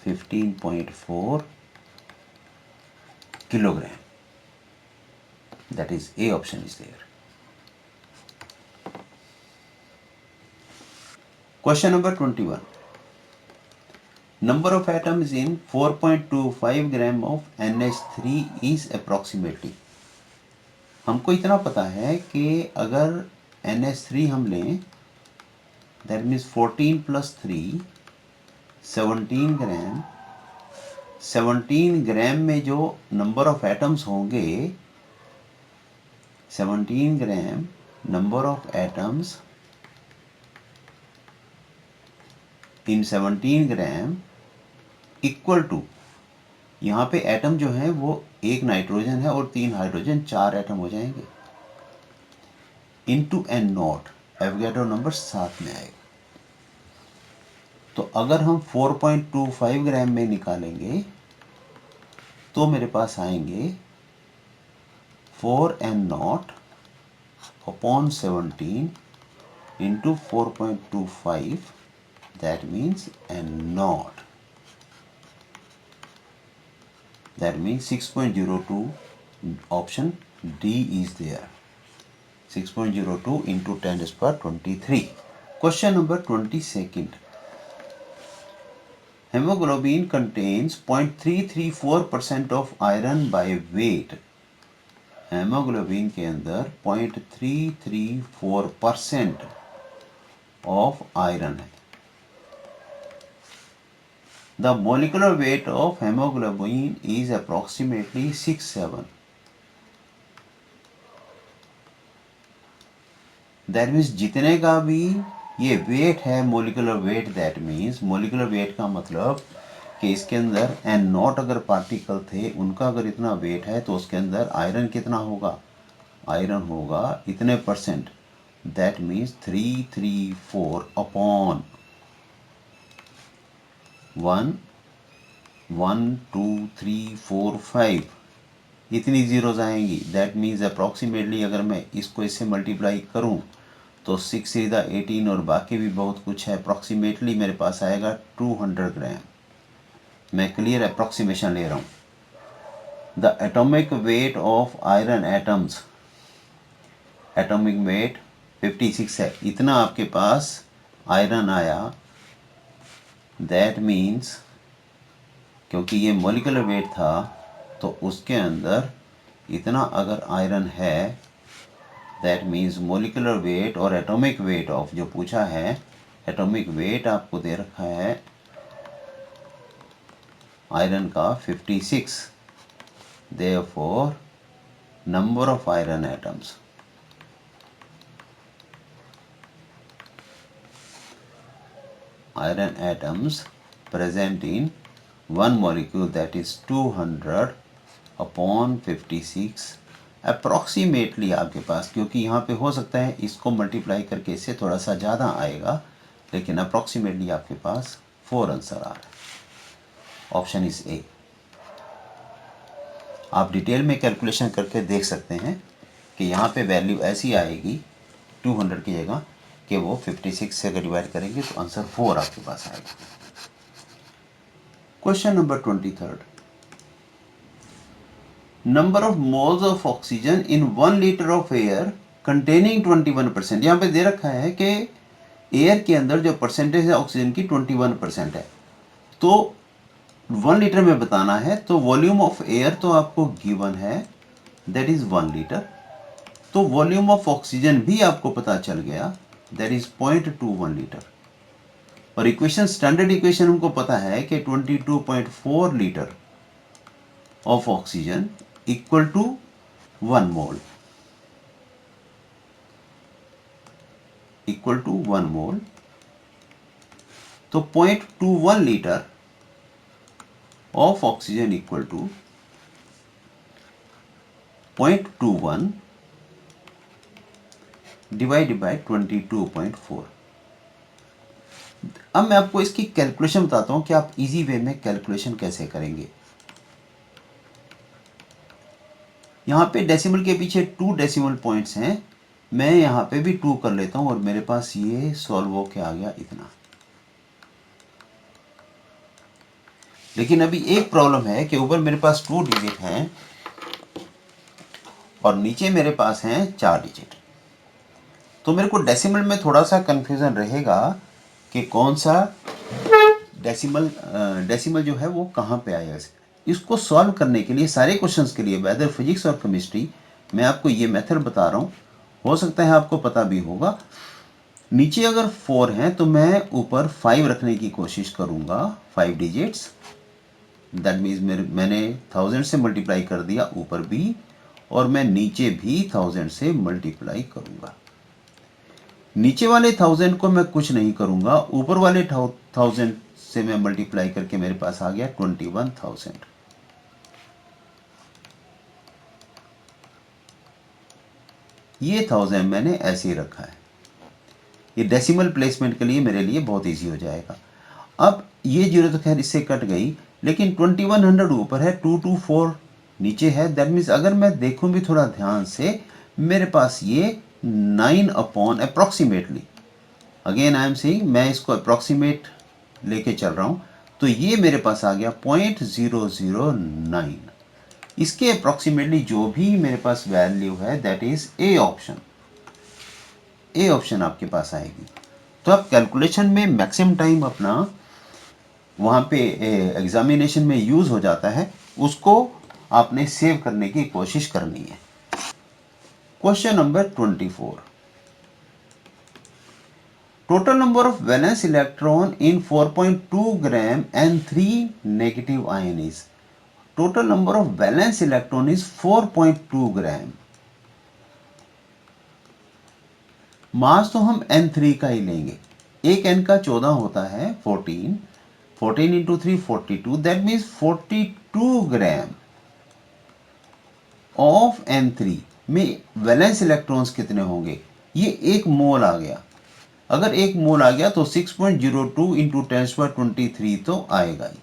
[SPEAKER 1] 15.4 kilogram, that is A option is there. Question number 21, number of atoms in 4.25 gram of NH3 is approximately। हमको इतना पता है कि अगर NH3 हम लें, दैट मीन्स 14 + 3 17 ग्राम, 17 ग्राम में जो नंबर ऑफ एटम्स होंगे, 17 gram number of atoms in 17 gram equal to, यहाँ पे एटम जो है वो एक नाइट्रोजन है और 3 हाइड्रोजन, 4 एटम हो जाएंगे, इनटू N0, एवोगैड्रो नंबर साथ में आएगा। तो अगर हम 4.25 ग्राम में निकालेंगे तो मेरे पास आएंगे 4N0 upon 17 into 4.25, that means N0, that means 6.02, option D is there, 6.02 into 10⁻23। Question number 22, hemoglobin contains 0.334% of iron by weight haemoglobin के अंदर 0.334% ऑफ आयरन है। The molecular weight of haemoglobin is approximately 6-7। That means जितने का भी ये wait है, molecular weight, that means molecular weight का मतलब कि इसके अंदर एन नॉट अगर पार्टिकल थे, उनका अगर इतना वेट है तो उसके अंदर आयरन कितना होगा, आयरन होगा इतने परसेंट। दैट मीन्स 334 अपॉन 1 1 2 3 4 5 इतनी जीरोज आएंगी। दैट मीन्स अप्रॉक्सीमेटली अगर मैं इसको इससे मल्टीप्लाई करूं तो 6 सीधा 18 और बाकी भी बहुत कुछ है। अप्रॉक्सीमेटली मेरे पास आएगा 200 ग्राम। मैं क्लियर अप्रॉक्सीमेशन ले रहा हूँ। The atomic weight of iron atoms, atomic weight 56 है, इतना आपके पास आयरन आया। दैट मीन्स क्योंकि ये मॉलिक्यूलर वेट था तो उसके अंदर इतना अगर आयरन है, दैट मीन्स मॉलिक्यूलर वेट और एटॉमिक वेट ऑफ जो पूछा है, एटॉमिक वेट आपको दे रखा है आयरन का 56। Therefore number of iron atoms, iron atoms present in one molecule, that is 200 upon 56 approximately आपके पास, क्योंकि यहाँ पे हो सकता है इसको मल्टीप्लाई करके इससे थोड़ा सा ज़्यादा आएगा, लेकिन अप्रॉक्सीमेटली आपके पास 4 आंसर आ रहा है। ऑप्शन इज ए। आप डिटेल में कैलकुलेशन करके देख सकते हैं कि यहाँ पे वैल्यू ऐसी आएगी 200 की जगह कि वो 56 से अगर डिवाइड करेंगे तो आंसर 4 आपके पास आएगा। Question number 23, number of moles of oxygen in 1 litre of air containing 21%। यहाँ पे दे रखा है कि एयर के अंदर जो परसेंटेज है ऑक्सीजन की 21% है, तो 1 लीटर में बताना है। तो वॉल्यूम ऑफ एयर तो आपको गिवन है, दैट इज 1 लीटर। तो वॉल्यूम ऑफ ऑक्सीजन भी आपको पता चल गया, दैट इज 0.21 लीटर। और इक्वेशन, स्टैंडर्ड इक्वेशन हमको पता है कि 22.4 litre of oxygen equal to 1 mole, equal to 1 mole. तो 0.21 litre of oxygen equal to 0.21 divided by 22.4। अब मैं आपको इसकी कैलकुलेशन बताता हूं कि आप इजी वे में कैलकुलेशन कैसे करेंगे। यहाँ पे डेसिमल के पीछे 2 डेसिमल पॉइंट्स हैं, मैं यहाँ पे भी 2 कर लेता हूँ और मेरे पास ये सॉल्व हो के आ गया इतना। लेकिन अभी एक प्रॉब्लम है कि ऊपर मेरे पास 2 डिजिट हैं और नीचे मेरे पास हैं 4 डिजिट। तो मेरे को डेसिमल में थोड़ा सा कंफ्यूजन रहेगा कि कौन सा डेसिमल जो है वो कहाँ पे आएगा। इसको सॉल्व करने के लिए, सारे क्वेश्चंस के लिए, वेदर फिजिक्स और केमिस्ट्री, मैं आपको ये मेथड बता रहा हूँ। हो सकता है आपको पता भी होगा। नीचे अगर 4 हैं तो मैं ऊपर 5 रखने की कोशिश करूँगा, 5 डिजिट्स। दैट मीन्स मैंने 1000 से मल्टीप्लाई कर दिया ऊपर भी, और मैं नीचे भी 1000 से मल्टीप्लाई करूँगा। नीचे वाले 1000 को मैं कुछ नहीं करूँगा, ऊपर वाले 1000 से मैं मल्टीप्लाई करके मेरे पास आ गया 21,000। ये 1000 मैंने ऐसे ही रखा है। ये डेसिमल प्लेसमेंट के लिए मेरे लिए बहुत इजी हो जाएगा। अब ये जीरो तो खैर इससे कट गई, लेकिन 2100 ऊपर है, 224 नीचे है। दैट मीन्स अगर मैं देखूं भी थोड़ा ध्यान से, मेरे पास ये 9 upon approximately, again I am saying, मैं इसको अप्रॉक्सीमेट लेके चल रहा हूं, तो ये मेरे पास आ गया 0.009। इसके अप्रॉक्सीमेटली जो भी मेरे पास वैल्यू है, that is A option. A option आपके पास आएगी। तो आप कैलकुलेशन में मैक्सिमम टाइम अपना वहाँ पे एग्जामिनेशन में यूज़ हो जाता है, उसको आपने सेव करने की कोशिश करनी है। Question number 24. Total number of valence electron in 4.2 gram and 3 negative ion is. Total number of valence electron is 4.2 gram. मास तो हम N3 का ही लेंगे. एक N का 14 होता है 14. 14 into 3 42. That means 42 gram of N3 में वैलेंस इलेक्ट्रॉन्स कितने होंगे. ये एक मोल आ गया. अगर एक मोल आ गया तो 6.02 इंटू 10⁻23 तो आएगा ही,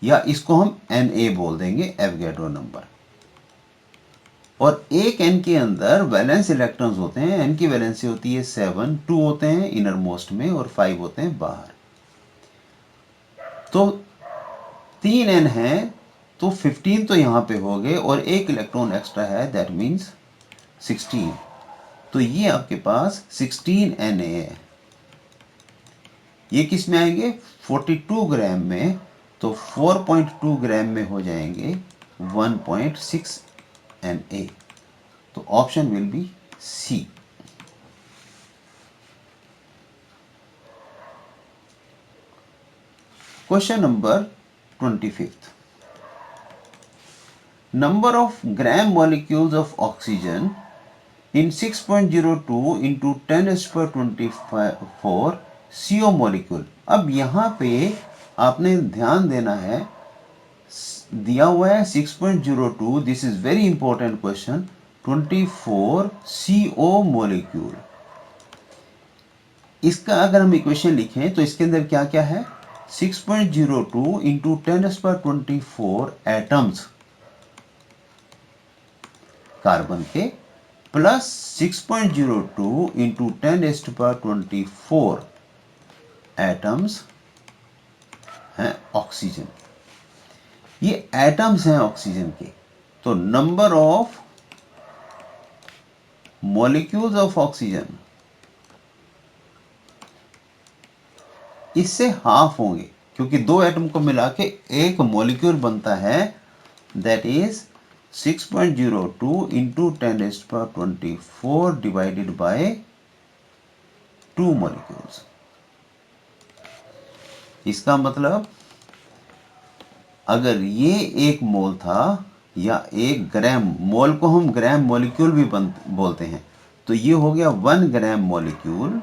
[SPEAKER 1] या इसको हम Na बोल देंगे, एवोगैड्रो नंबर. और एक N के अंदर वैलेंस इलेक्ट्रॉन्स होते हैं. N की वैलेंसी होती है 7, 2 होते हैं इनर मोस्ट में और 5 होते हैं बाहर. तो 3 N है तो 15 तो यहां पे हो गए और एक इलेक्ट्रॉन एक्स्ट्रा है, दैट मीन्स 16. तो ये आपके पास 16 Na है. ये किस में आएंगे, 42 ग्राम में. तो 4.2 ग्राम में हो जाएंगे 1.6 Na. तो option will be C. Question number 25. Number of gram molecules of oxygen in 6.02 into 10⁻24 CO molecule. अब यहाँ पे आपने ध्यान देना है, दिया हुआ है 6.02. This is very important question. 24 CO molecule. इसका अगर हम इक्वेशन लिखें तो इसके अंदर क्या क्या है, 6.02 इंटू 10⁻24 एटम्स कार्बन के, प्लस 6.02 इंटू 10⁻24 एटम्स हैं ऑक्सीजन. ये एटम्स हैं ऑक्सीजन के. तो number of molecules of oxygen इससे हाफ होंगे, क्योंकि दो एटम को मिला के एक मॉलिक्यूल बनता है. That is 6.02 into 10⁻24 divided by 2 molecules. इसका मतलब अगर ये एक मोल था या एक ग्राम, मोल को हम ग्राम मॉलिक्यूल भी बोलते हैं, तो ये हो गया 1 ग्राम मॉलिक्यूल.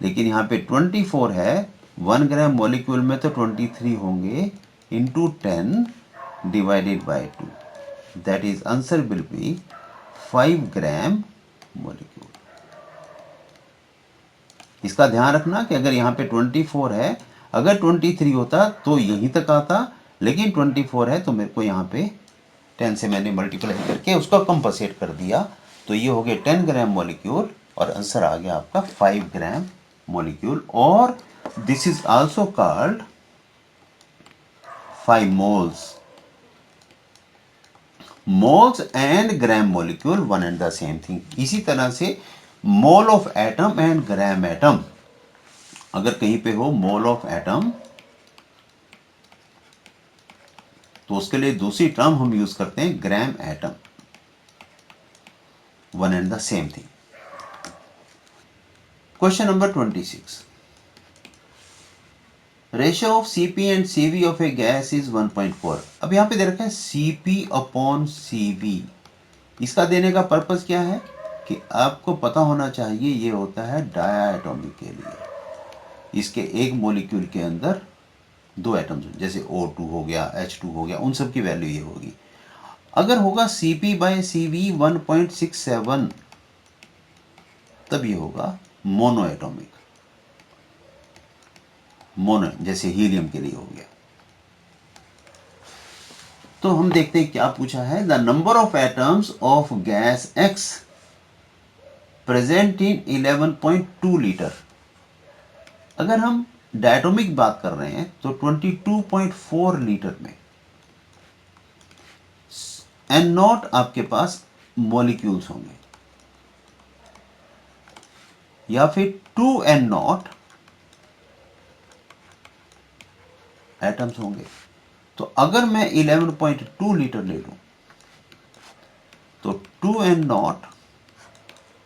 [SPEAKER 1] लेकिन यहाँ पे 24 है, 1 ग्राम मॉलिक्यूल में तो 23 होंगे, into 10 divided by 2. That is answer will B 5 gram molecule. इसका ध्यान रखना कि अगर यहाँ पे 24 है, अगर 23 होता तो यहीं तक आता, लेकिन 24 है तो मेरे को यहाँ पे 10 से मैंने मल्टीप्लाई करके उसको कंपनसेट कर दिया. तो ये हो गया 10 ग्राम मॉलिक्यूल और आंसर आ गया आपका 5 ग्राम मॉलिक्यूल. और this is also called 5 moles. Moles and gram molecule one and the same thing. इसी तरह से mole of atom and gram atom, अगर कहीं पे हो मोल ऑफ एटम तो उसके लिए दूसरी टर्म हम यूज करते हैं gram atom. One and the same thing. Question number 26. Ratio of Cp and Cv of A gas is 1.4. अब यहां पे दे रखा है Cp अपॉन Cv. इसका देने का पर्पस क्या है कि आपको पता होना चाहिए, ये होता है डायटोमिक के लिए. इसके एक मॉलिक्यूल के अंदर 2 एटम्स, जैसे O2 हो गया, H2 हो गया, उन सब की वैल्यू ये होगी. अगर होगा Cp/Cv 1.67 तब ये होगा मोनो एटॉमिक. मोनो जैसे हीलियम के लिए हो गया. तो हम देखते हैं क्या पूछा है. The number of atoms of gas X present in 11.2 litre. अगर हम डायटोमिक बात कर रहे हैं तो 22.4 लीटर में एन नॉट आपके पास मॉलिक्यूल्स होंगे, या फिर 2N0 एटम्स होंगे. तो अगर मैं 11.2 लीटर ले लूं तो 2n0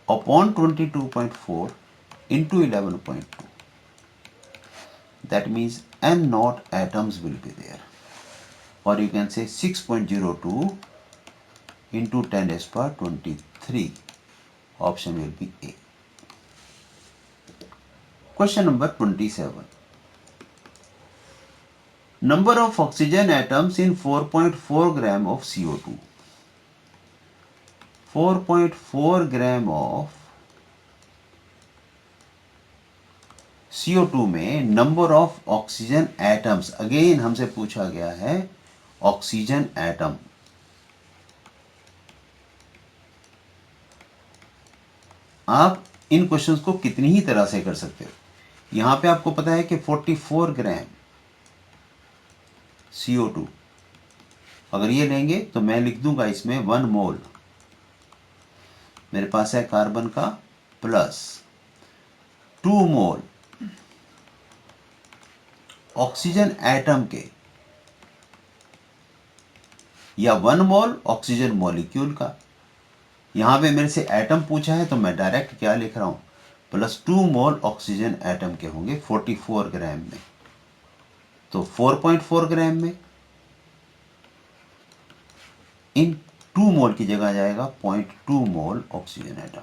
[SPEAKER 1] upon 22.4 into 11.2, that means n0 atoms will be there, or you can say 6.02 into 10 raised to 23. Option will be A. Question number 27. Number of oxygen atoms in 4.4 gram of CO2. 4.4 gram of CO2 में number of oxygen atoms, again हमसे पूछा गया है oxygen atom. आप इन questions को कितनी ही तरह से कर सकते हो। यहां पे आपको पता है कि 44 ग्राम CO2 अगर ये लेंगे तो मैं लिख दूंगा इसमें 1 मोल, मेरे पास है कार्बन का, प्लस 2 मोल ऑक्सीजन एटम के, या 1 मोल ऑक्सीजन मॉलिक्यूल का। यहां पे मेरे से एटम पूछा है तो मैं डायरेक्ट क्या लिख रहा हूं, प्लस 2 मोल ऑक्सीजन एटम के होंगे 44 ग्राम में। तो 4.4 ग्राम में इन 2 मोल की जगह जाएगा 0.2 मोल oxygen atom.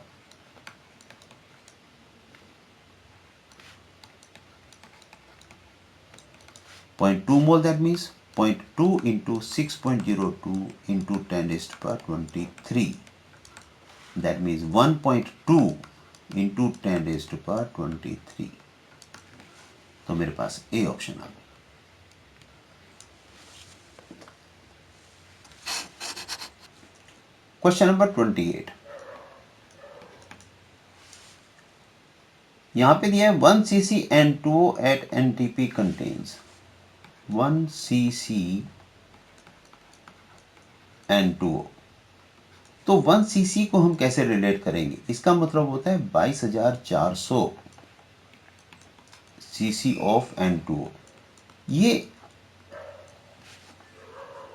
[SPEAKER 1] Point 2 mole, that means 0.2 into 6.02 into 10 raised to 23, that means 1.2 into 10 raised to 23। तो मेरे पास ए ऑप्शन आ गया। क्वेश्चन नंबर 28, यहां पे दिया है 1 cc N2O at NTP contains 1 cc N2O। तो 1 cc को हम कैसे रिलेट करेंगे, इसका मतलब होता है 22,400 cc ऑफ N2O।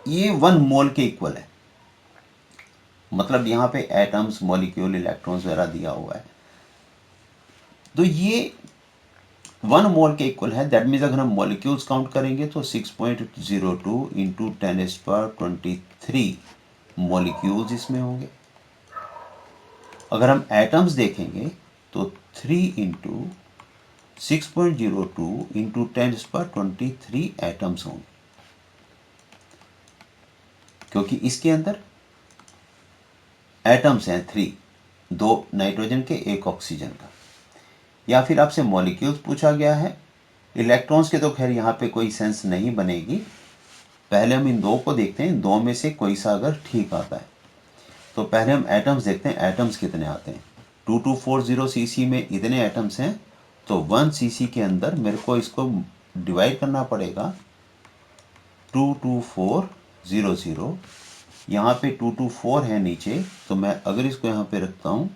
[SPEAKER 1] ये 1 मोल के इक्वल है, मतलब यहां पे एटम्स, मॉलिक्यूल, इलेक्ट्रॉन्स वगैरह दिया हुआ है, तो ये 1 मोल के इक्वल है। दैट मीन्स अगर हम मॉलिक्यूल्स काउंट करेंगे तो 6.02 इंटू 10⁻23 मॉलिक्यूल्स इसमें होंगे। अगर हम एटम्स देखेंगे तो 3 इंटू 6.02 इंटू 10⁻23 एटम्स होंगे, क्योंकि इसके अंदर एटम्स हैं 3, 2 नाइट्रोजन के, 1 ऑक्सीजन का। या फिर आपसे मॉलिक्यूल्स पूछा गया है, इलेक्ट्रॉन्स के तो खैर यहाँ पे कोई सेंस नहीं बनेगी। पहले हम इन दो को देखते हैं, दो में से कोई सा अगर ठीक आता है तो पहले हम एटम्स देखते हैं, एटम्स कितने आते हैं। 2240 सीसी में इतने एटम्स हैं, तो 1 सीसी के अंदर मेरे को इसको डिवाइड करना पड़ेगा 22400। यहाँ पे 224 है नीचे, तो मैं अगर इसको यहाँ पे रखता हूँ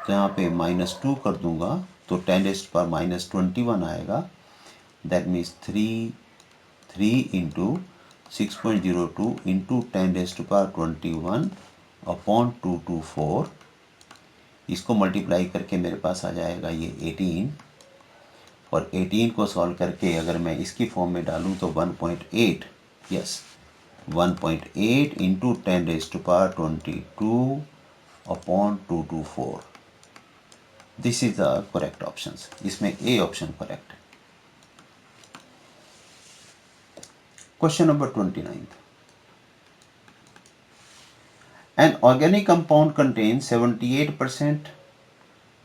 [SPEAKER 1] तो यहाँ पे -2 कर दूंगा तो 10⁻21 आएगा। That means 3 into 6.02 into 10⁻21 upon 224। इसको मल्टीप्लाई करके मेरे पास आ जाएगा ये 18, और 18 को सॉल्व करके अगर मैं इसकी फॉर्म में डालूं तो 1.8, yes 1.8 into 10⁻22 upon 224। This is the correct option. इसमें ए ऑप्शन करेक्ट है। Question number 29, an organic compound contains 78%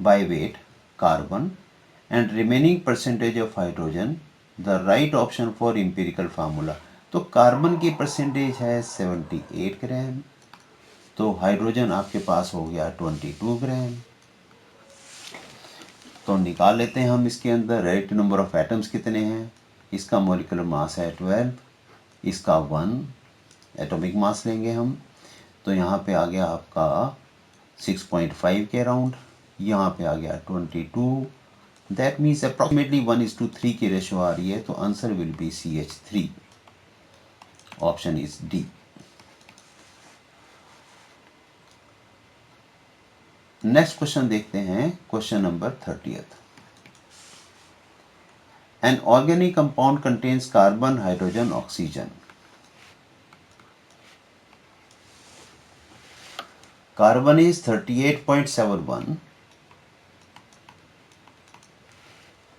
[SPEAKER 1] by weight carbon and remaining percentage of hydrogen, the right option for empirical formula। तो carbon की percentage है 78 ग्राम, तो hydrogen आपके पास हो गया 22 ग्राम। तो निकाल लेते हैं हम इसके अंदर रेट नंबर ऑफ एटम्स कितने हैं। इसका मॉलिक्यूलर मास है 12, इसका 1 एटॉमिक मास लेंगे हम, तो यहाँ पे आ गया आपका 6.5 के अराउंड, यहाँ पे आ गया 22। दैट मीन्स अप्रॉक्सीमेटली 1:3 की रेशो आ रही है, तो answer will B CH3। Option is D. Next question देखते हैं, question number 30th। An organic compound contains carbon, hydrogen, oxygen. Carbon is 38.71,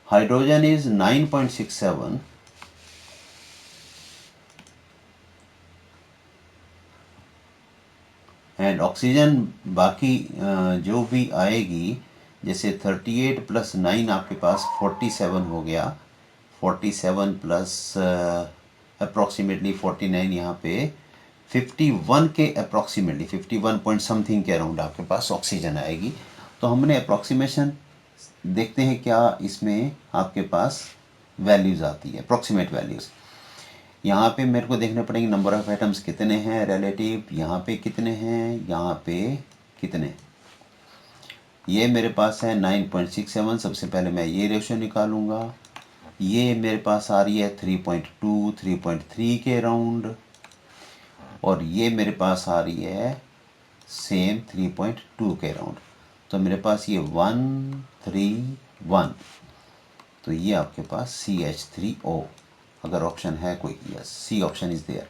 [SPEAKER 1] hydrogen is 9.67, and oxygen बाकी जो भी आएगी, जैसे 38 प्लस 9 आपके पास 47 हो गया, 47 प्लस अप्रॉक्सीमेटली 49, यहाँ पे 51 के अप्रॉक्सीमेटली 51 पॉइंट समथिंग के अराउंड आपके पास ऑक्सीजन आएगी। तो हमने अप्रॉक्सीमेशन देखते हैं क्या इसमें आपके पास वैल्यूज़ आती है, अप्रॉक्सीमेट वैल्यूज़। यहाँ पे मेरे को देखने पड़ेंगे नंबर ऑफ एटम्स कितने हैं रिलेटिव, यहाँ पे कितने हैं, यहाँ पे कितने। ये मेरे पास है 9.67, सबसे पहले मैं ये रेशो निकालूंगा। ये मेरे पास आ रही है 3.2 3.3 के अराउंड, और ये मेरे पास आ रही है सेम 3.2 के अराउंड। तो मेरे पास ये 1 3 1, तो ये आपके पास CH3O, अगर ऑप्शन है कोई, yes C option is there.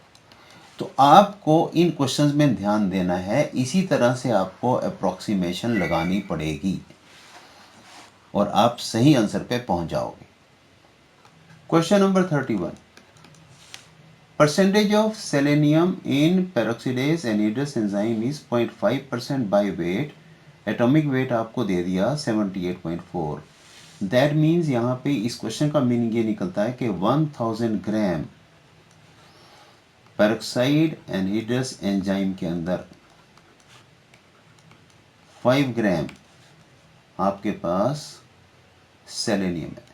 [SPEAKER 1] तो आपको इन क्वेश्चंस में ध्यान देना है, इसी तरह से आपको अप्रोक्सीमेशन लगानी पड़ेगी और आप सही आंसर पे पहुंच जाओगे। Question number 31, percentage of selenium in peroxidase anhydrous enzyme is 0.5% by weight, atomic weight आपको दे दिया 78.4। दैट मीन्स यहाँ पे इस क्वेश्चन का मीनिंग ये निकलता है कि 1000 ग्राम पेरोक्साइड एनहाइड्रस एंजाइम के अंदर 5 ग्राम आपके पास सेलेनियम है।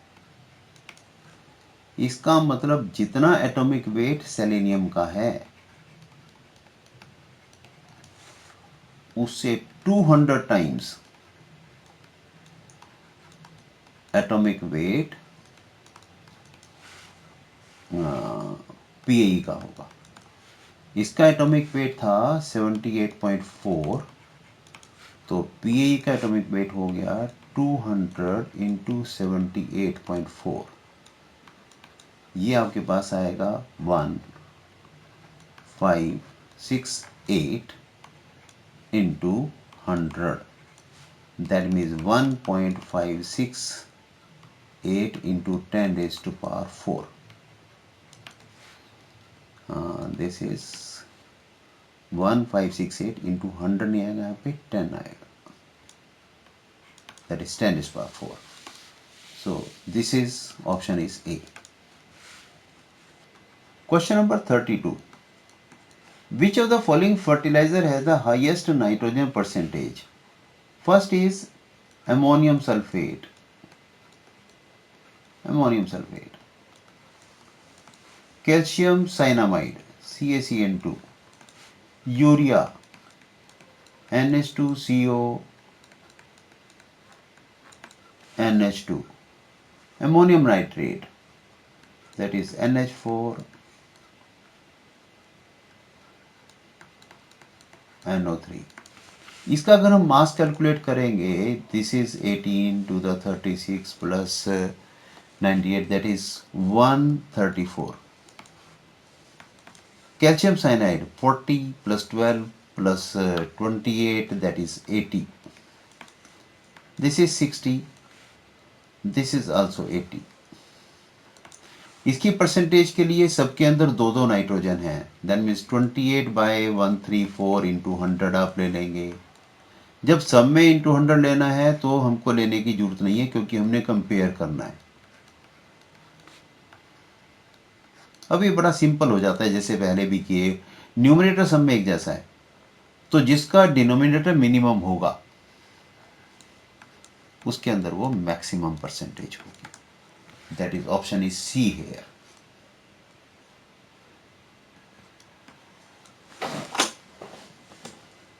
[SPEAKER 1] इसका मतलब जितना एटॉमिक वेट सेलेनियम का है उससे 200 टाइम्स एटॉमिक वेट पीए का होगा। इसका एटॉमिक वेट था 78.4, तो पीए का एटॉमिक वेट हो गया 200 इंटू 78.4। ये आपके पास आएगा 1568 into 100, that means 1.568 into 10⁻⁴। This is 1568 into 100 नहीं आएगा, यहाँ पे 10 आएगा, that is 10⁻⁴। So this is option is A. Question number 32. Which of the following fertilizer has the highest nitrogen percentage? First is ammonium sulfate. Ammonium sulfate. Calcium cyanamide, CaCN2. Urea, NH2CO, NH2. Ammonium nitrate, that is NH4, NO3। इसका अगर हम mass calculate करेंगे, this is 18 to the 36 plus 98, that is 134। Calcium cyanide 40 plus 12 plus 28, that is 80। This is 60, this is also 80। इसकी percentage के लिए सबके अंदर दो दो नाइट्रोजन है, दैट मीन्स 28/134 इंटू 100 आप ले लेंगे। जब सब में इंटू 100 लेना है तो हमको लेने की जरूरत नहीं है, क्योंकि हमने कंपेयर करना है। अब ये बड़ा सिंपल हो जाता है, जैसे पहले भी किए, न्यूमरेटर सब में एक जैसा है, तो जिसका डिनोमिनेटर मिनिमम होगा उसके अंदर वो मैक्सिमम परसेंटेज होगी। That is option is see here.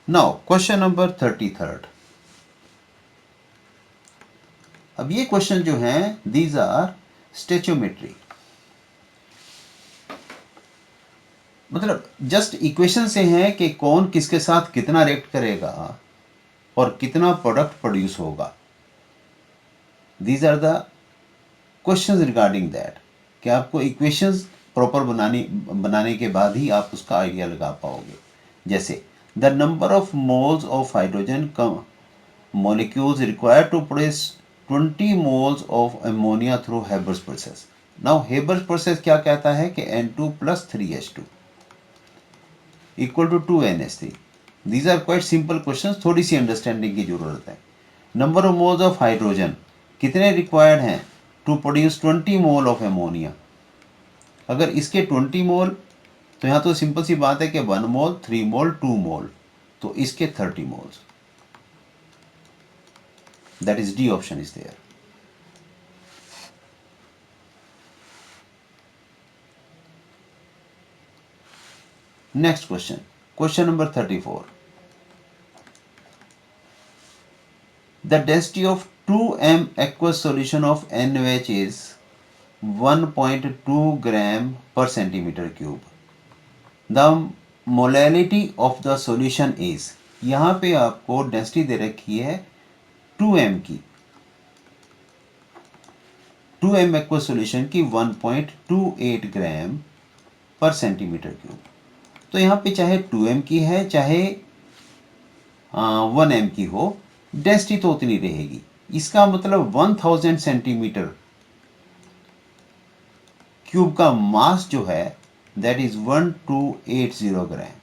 [SPEAKER 1] Now question number 33। अब ये क्वेश्चन जो है, दीज आर स्टेचोमेट्री। मतलब जस्ट इक्वेशन से है कि कौन किसके साथ कितना रिएक्ट करेगा और कितना प्रोडक्ट प्रोड्यूस होगा। These are the questions regarding that, कि आपको इक्वेशंस प्रॉपर बनाने के बाद ही आप उसका आइडिया लगा पाओगे। जैसे the number of moles of hydrogen molecules required to produce 20 moles of ammonia through Haber's process. Now Haber's process क्या कहता है कि N2 plus 3H2 equal to 2NH3. These are quite simple questions, थोड़ी सी understanding की जरूरत है। Number of moles of hydrogen कितने required हैं to produce 20 mole of ammonia. अगर इसके 20 मोल, तो यहाँ तो सिंपल सी बात है कि 1 मोल, 3 मोल, 2 मोल, तो इसके 30 moles. That is D option is there. Next question, question number 34. The density of 2m aqueous solution of NaOH is 1.2 gram per centimeter cube. The molality of the solution is, यहाँ पे आपको density दे रखी है 2m की, 2m aqueous solution की 1.28 ग्राम पर centimetre cube. तो यहाँ पे चाहे 2m की है चाहे 1m की हो, डेंसिटी तो उतनी रहेगी। इसका मतलब 1000 सेंटीमीटर क्यूब का मास जो है दैट इज 1280 ग्राम।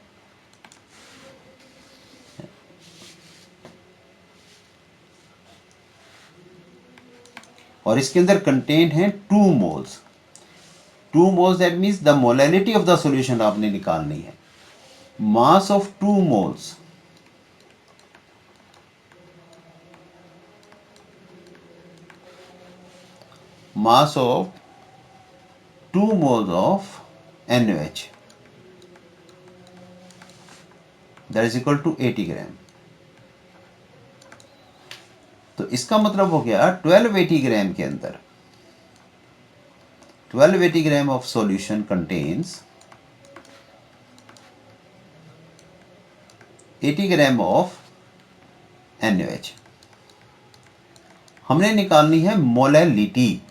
[SPEAKER 1] और इसके अंदर कंटेंट है 2 moles. 2 moles that means the molality of the solution आपने निकालनी है। Mass of 2 moles mass of 2 moles of NaOH that is equal to 80 ग्राम। तो इसका मतलब हो गया 1280 ग्राम के अंदर 1280 gram of solution contains 80 gram of NaOH। हमने निकालनी है मोलैलिटी।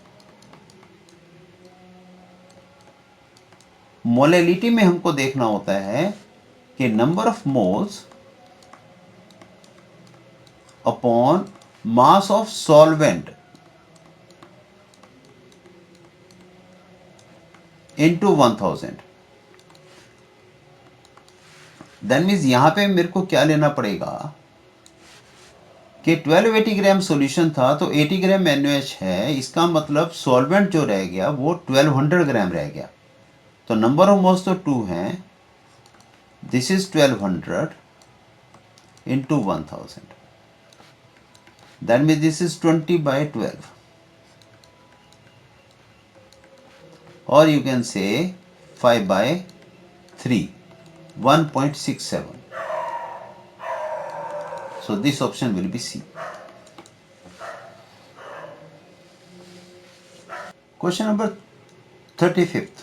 [SPEAKER 1] मोलैलिटी में हमको देखना होता है कि number of moles upon mass of solvent into 1000। That means यहां पे मेरे को क्या लेना पड़ेगा कि 1280 ग्राम सॉल्यूशन था तो 80 ग्राम NaOH है, इसका मतलब सॉल्वेंट जो रह गया वो 1200 ग्राम रह गया। तो नंबर ऑफ मोल्स तो 2 हैं, this is 1200 into 1000, that means this is 20/12, और you can say 5/3, 1.67. So this option will be C. Question number 35th.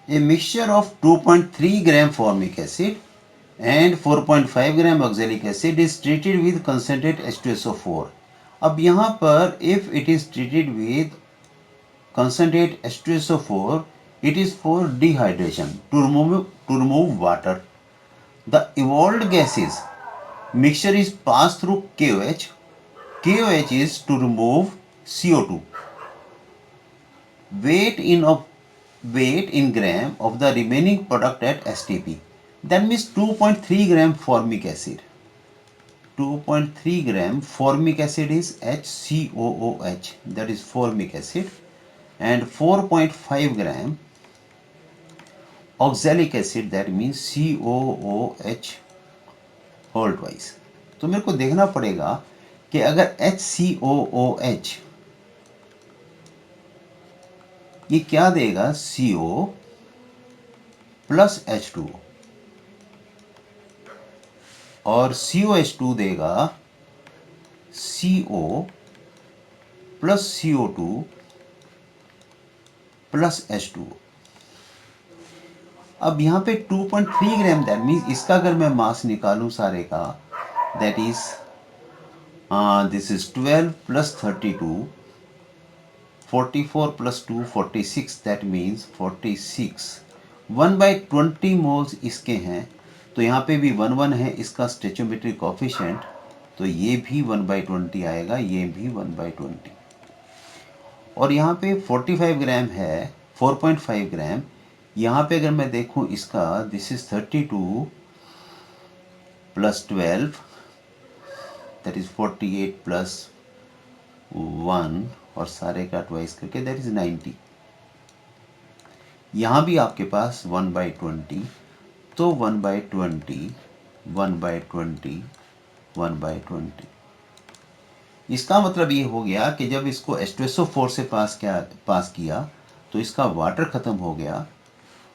[SPEAKER 1] A mixture of 2.3 gram formic acid and 4.5 gram oxalic acid is treated with concentrate H2SO4. अब यहाँ पर if it is treated with concentrate H2SO4, it is for dehydration to remove water. The evolved gases mixture is passed through KOH. KOH is to remove CO2. Weight in gram of the remaining product at STP. That means 2.3 gram formic acid. 2.3 gram formic acid is HCOOH, that is formic acid, and 4.5 gram oxalic acid, that means COOH whole twice. तो मेरे को देखना पड़ेगा कि अगर HCOOH ये क्या देगा, CO प्लस H2O, और COH2 देगा CO plus CO2 plus H2O। अब यहाँ पे 2.3 ग्राम, दैट मीन्स इसका अगर मैं मास निकालूं सारे का, that is this is 12 plus 32, 44 plus 2 46, that means 46। 1/20 moles इसके हैं, तो यहाँ पे भी 1 है इसका स्टेचोमेट्रिक कोफिशिएंट, तो ये भी 1/20 आएगा, ये भी 1/20। और यहाँ पे 45 ग्राम है, 4.5 ग्राम। यहाँ पे अगर मैं देखूँ इसका, this is 32 plus 12, that is 48 plus 1, और सारे का ट्वाइस करके दैट इज 90। यहाँ भी आपके पास 1/20, तो 1/20, 1/20, 1/20। इसका मतलब ये हो गया कि जब इसको H2SO4 से पास किया तो इसका वाटर ख़त्म हो गया,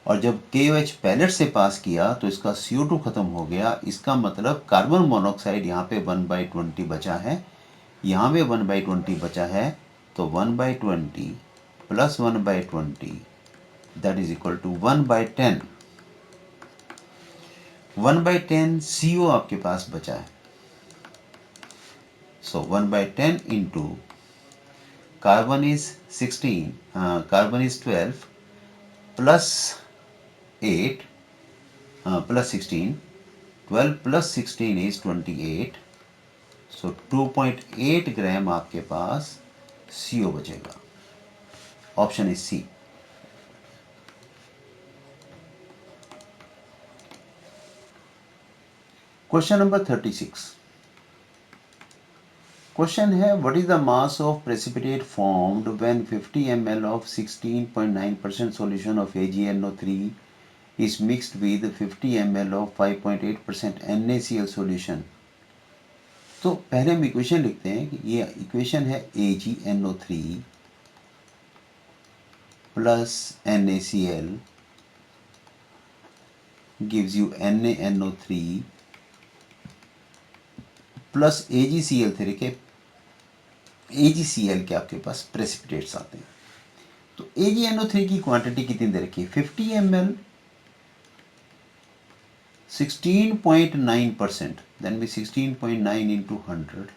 [SPEAKER 1] और जब KOH पैलेट से पास किया तो इसका CO2 ख़त्म हो गया। इसका मतलब कार्बन मोनोऑक्साइड यहाँ पे 1/20 बचा है, यहाँ पे 1/20 बचा है, तो 1/20 plus 1/20 that is equal to 1/10। 1/10 CO आपके पास बचा है, so 1/10 into carbon is 16, carbon is 12 plus 8 plus 16, 12 plus 16 is 28, so 2.8 gram आपके पास CO बचेगा। Option is C. Question number 36। Question है, what is the mass of precipitate formed when 50 ml of 16.9% solution of AgNO3 is mixed with 50 ml of 5.8% NaCl solution। तो पहले हम equation लिखते हैं कि ये इक्वेशन है AgNO3 plus NaCl gives you NaNO3 plus AgCl3 के AgCl के आपके पास प्रेसिपिटेट्स आते हैं। तो AgNO3 की क्वांटिटी कितनी दे रखी है? 50 ml 16.9%, then be 16.9 into 100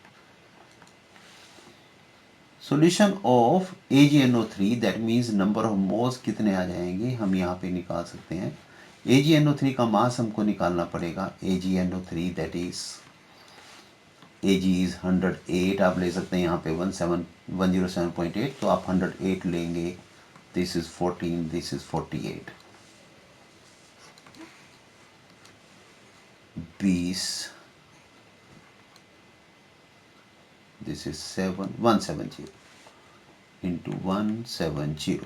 [SPEAKER 1] solution of AgNO3, that means number of moles कितने आ जाएंगे हम यहाँ पे निकाल सकते हैं। AgNO3 का मास हमको निकालना पड़ेगा। AgNO3 that is Ag is 108, आप ले सकते हैं यहाँ पे 107.8, तो आप 108 लेंगे, this is 14, this is 48, 20, this is 170 into 170।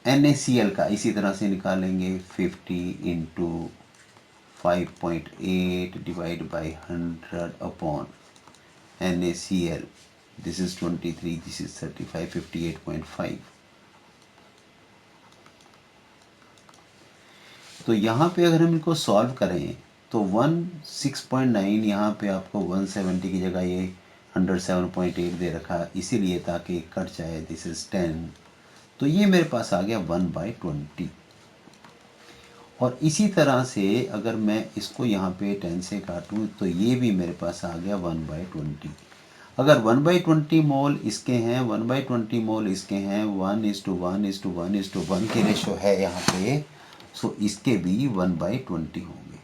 [SPEAKER 1] NaCl का इसी तरह से निकालेंगे, 50 into 5.8 divide by 100 upon NaCl, this is 23, this is 35, 58.5। तो यहाँ पे अगर हम इनको सॉल्व करें तो 6.9 यहाँ पे आपको 170 की जगह ये 107.8 दे रखा है, इसीलिए ताकि कट जाए, दिस इज 10, तो ये मेरे पास आ गया 1/20। और इसी तरह से अगर मैं इसको यहाँ पे 10 से काटूँ तो ये भी मेरे पास आ गया 1/20। अगर 1/20 मोल इसके हैं, 1/20 मोल इसके हैं, 1:1:1:1 की रेशो है यहाँ पे, सो इसके भी 1/20 होंगे।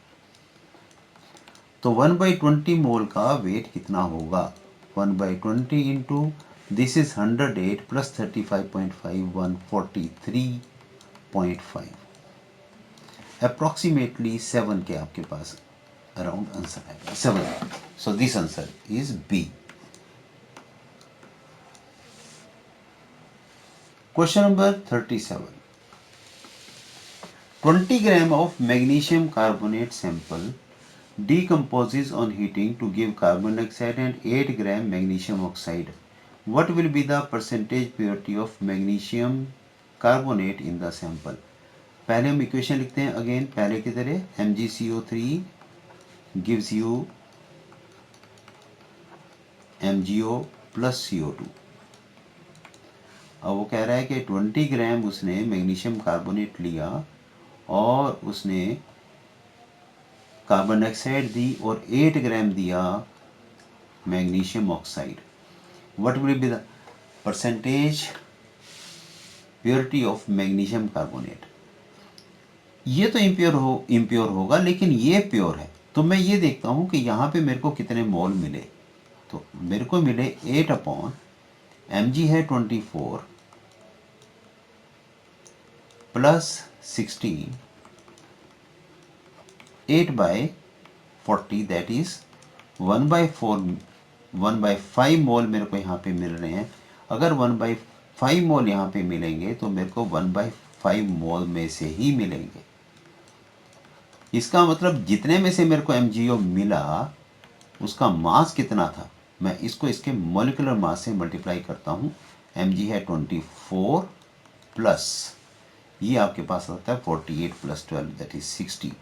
[SPEAKER 1] तो 1/20 मोल का वेट कितना होगा? 1/20 into this is 108 plus 35.5, 143.5, approximately 7 के आपके पास अराउंड आंसर आएगा, 7। So this answer is B. Question number 37। 20 gram of magnesium carbonate sample decomposes on heating to give carbon dioxide and 8 gram magnesium oxide. What will be the percentage purity of magnesium carbonate in the sample? पहले हम equation लिखते हैं again पहले की तरह, MgCO3 gives you MgO plus CO2। अब वो कह रहा है कि 20 ग्राम उसने मैग्नीशियम कार्बोनेट लिया और उसने कार्बन डाइऑक्साइड दी और 8 ग्राम दिया magnesium oxide. What will be the percentage purity of magnesium carbonate? ये तो इम्प्योर होगा, लेकिन ये प्योर है। तो मैं ये देखता हूँ कि यहाँ पे मेरे को कितने मोल मिले। तो मेरे को मिले 8/mg है 24 प्लस 16, 8/40 दैट इज 1/5 मोल मेरे को यहाँ पे मिल रहे हैं। अगर 1/5 मोल यहाँ पे मिलेंगे तो मेरे को 1/5 मोल में से ही मिलेंगे। इसका मतलब जितने में से मेरे को MgO मिला उसका मास कितना था, मैं इसको इसके मॉलिक्यूलर मास से मल्टीप्लाई करता हूँ। Mg है 24 प्लस ये आपके पास आता है 48 plus 12 that is 60।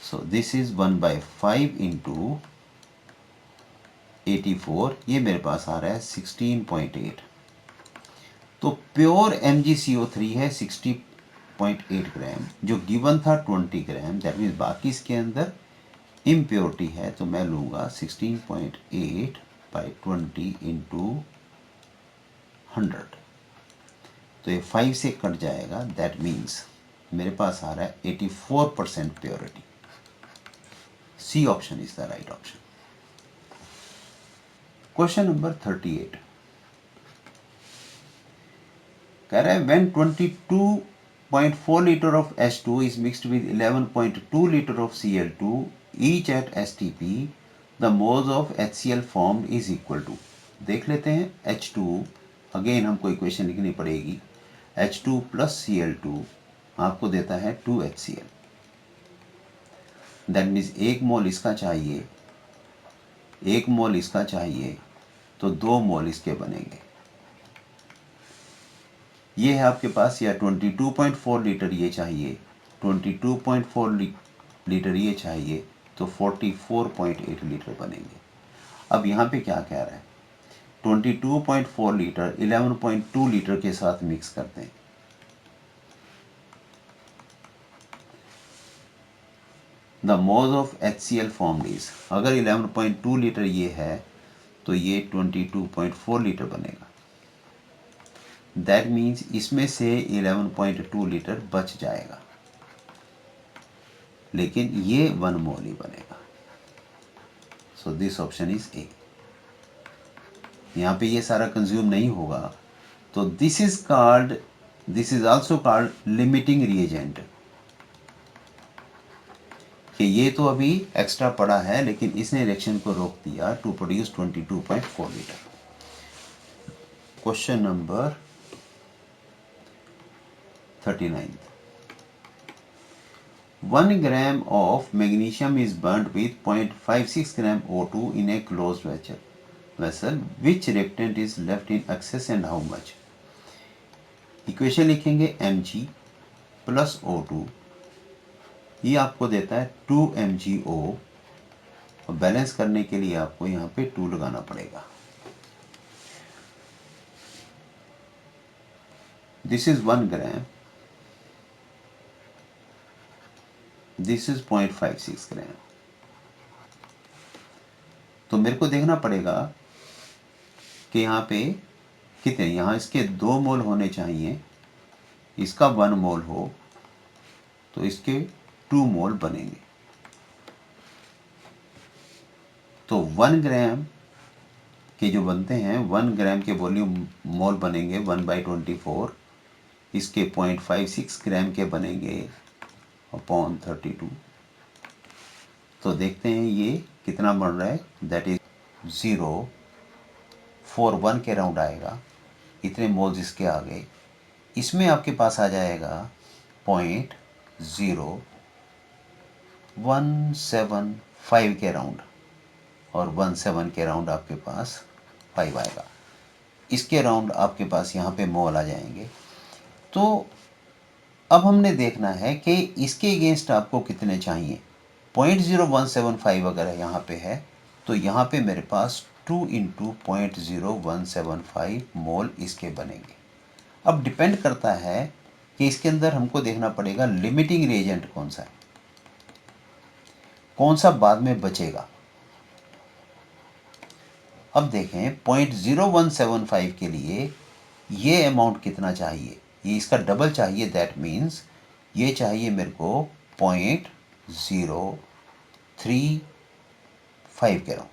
[SPEAKER 1] So this is 1/5 into 84, ये मेरे पास आ रहा है 16.8। तो प्योर MgCO3 है 60.8 ग्राम, जो गिवन था 20 ग्राम, दैट मीन्स बाकी इसके अंदर इम्प्योरिटी है। तो मैं लूँगा 16.8/20 इंटू 100, तो ये 5 से कट जाएगा। दैट मीन्स मेरे पास आ रहा है 84% purity. C option is the right option. Question number 38 कह रहा है when 22.4 litre of H2 is mixed with 11.2 litre of Cl2 each at STP, the moles of HCl formed is equal to। देख लेते हैं H2, अगेन हमको equation लिखनी पड़ेगी। H2 plus Cl2 आपको देता है 2HCl। दैट मीन्स 1 मोल इसका चाहिए, 1 मोल इसका चाहिए, तो 2 मोल इसके बनेंगे। ये है आपके पास, या 22.4 लीटर ये चाहिए, 22.4 लीटर ये चाहिए, तो 44.8 लीटर बनेंगे। अब यहाँ पे क्या कह रहा है, 22.4 लीटर 11.2 लीटर के साथ मिक्स करते हैं। The moles of HCl formed is, अगर 11.2 लीटर ये है तो ये 22.4 लीटर बनेगा। दैट मीन्स इसमें से 11.2 लीटर बच जाएगा, लेकिन ये 1 मोल ही बनेगा। सो दिस ऑप्शन इज ए। यहाँ पे ये सारा कंज्यूम नहीं होगा, तो this is also called limiting reagent, कि ये तो अभी एक्स्ट्रा पड़ा है लेकिन इसने रिएक्शन को रोक दिया to produce 22.4 litre. Question number 39 1 gram of magnesium is burnt with 0.56 gram O2 in a closed vessel. Which reactant is left in excess and how much? Equation लिखेंगे Mg प्लस O2, ये आपको देता है 2MgO, और balance करने के लिए आपको यहाँ पे 2 लगाना पड़ेगा। This is 1 gram, this is 0.56 ग्राम। तो मेरे को देखना पड़ेगा कि यहाँ पे कितने, यहाँ इसके 2 मोल होने चाहिए, इसका 1 मोल हो तो इसके 2 मोल बनेंगे। तो 1 ग्राम के जो बनते हैं, 1 ग्राम के वॉल्यूम मोल बनेंगे 1/24, इसके 0.56 ग्राम के बनेंगे अपॉन 32। तो देखते हैं ये कितना बन रहा है, दैट इज 0.41 के राउंड आएगा। इतने मोल्स इसके आ गए, इसमें आपके पास आ जाएगा 0.0175 के राउंड, और 17 के राउंड आपके पास 5 आएगा। इसके राउंड आपके पास यहाँ पे मोल आ जाएंगे। तो अब हमने देखना है कि इसके अगेंस्ट आपको कितने चाहिए। 0.0175 अगर यहाँ पे है तो यहाँ पे मेरे पास 2 × 0.0175 मोल इसके बनेंगे। अब डिपेंड करता है कि इसके अंदर हमको देखना पड़ेगा लिमिटिंग रिएजेंट कौन सा है, कौन सा बाद में बचेगा। अब देखें 0.0175 के लिए ये अमाउंट कितना चाहिए, ये इसका डबल चाहिए, दैट मीन्स ये चाहिए मेरे को 0.035 के अराउंड,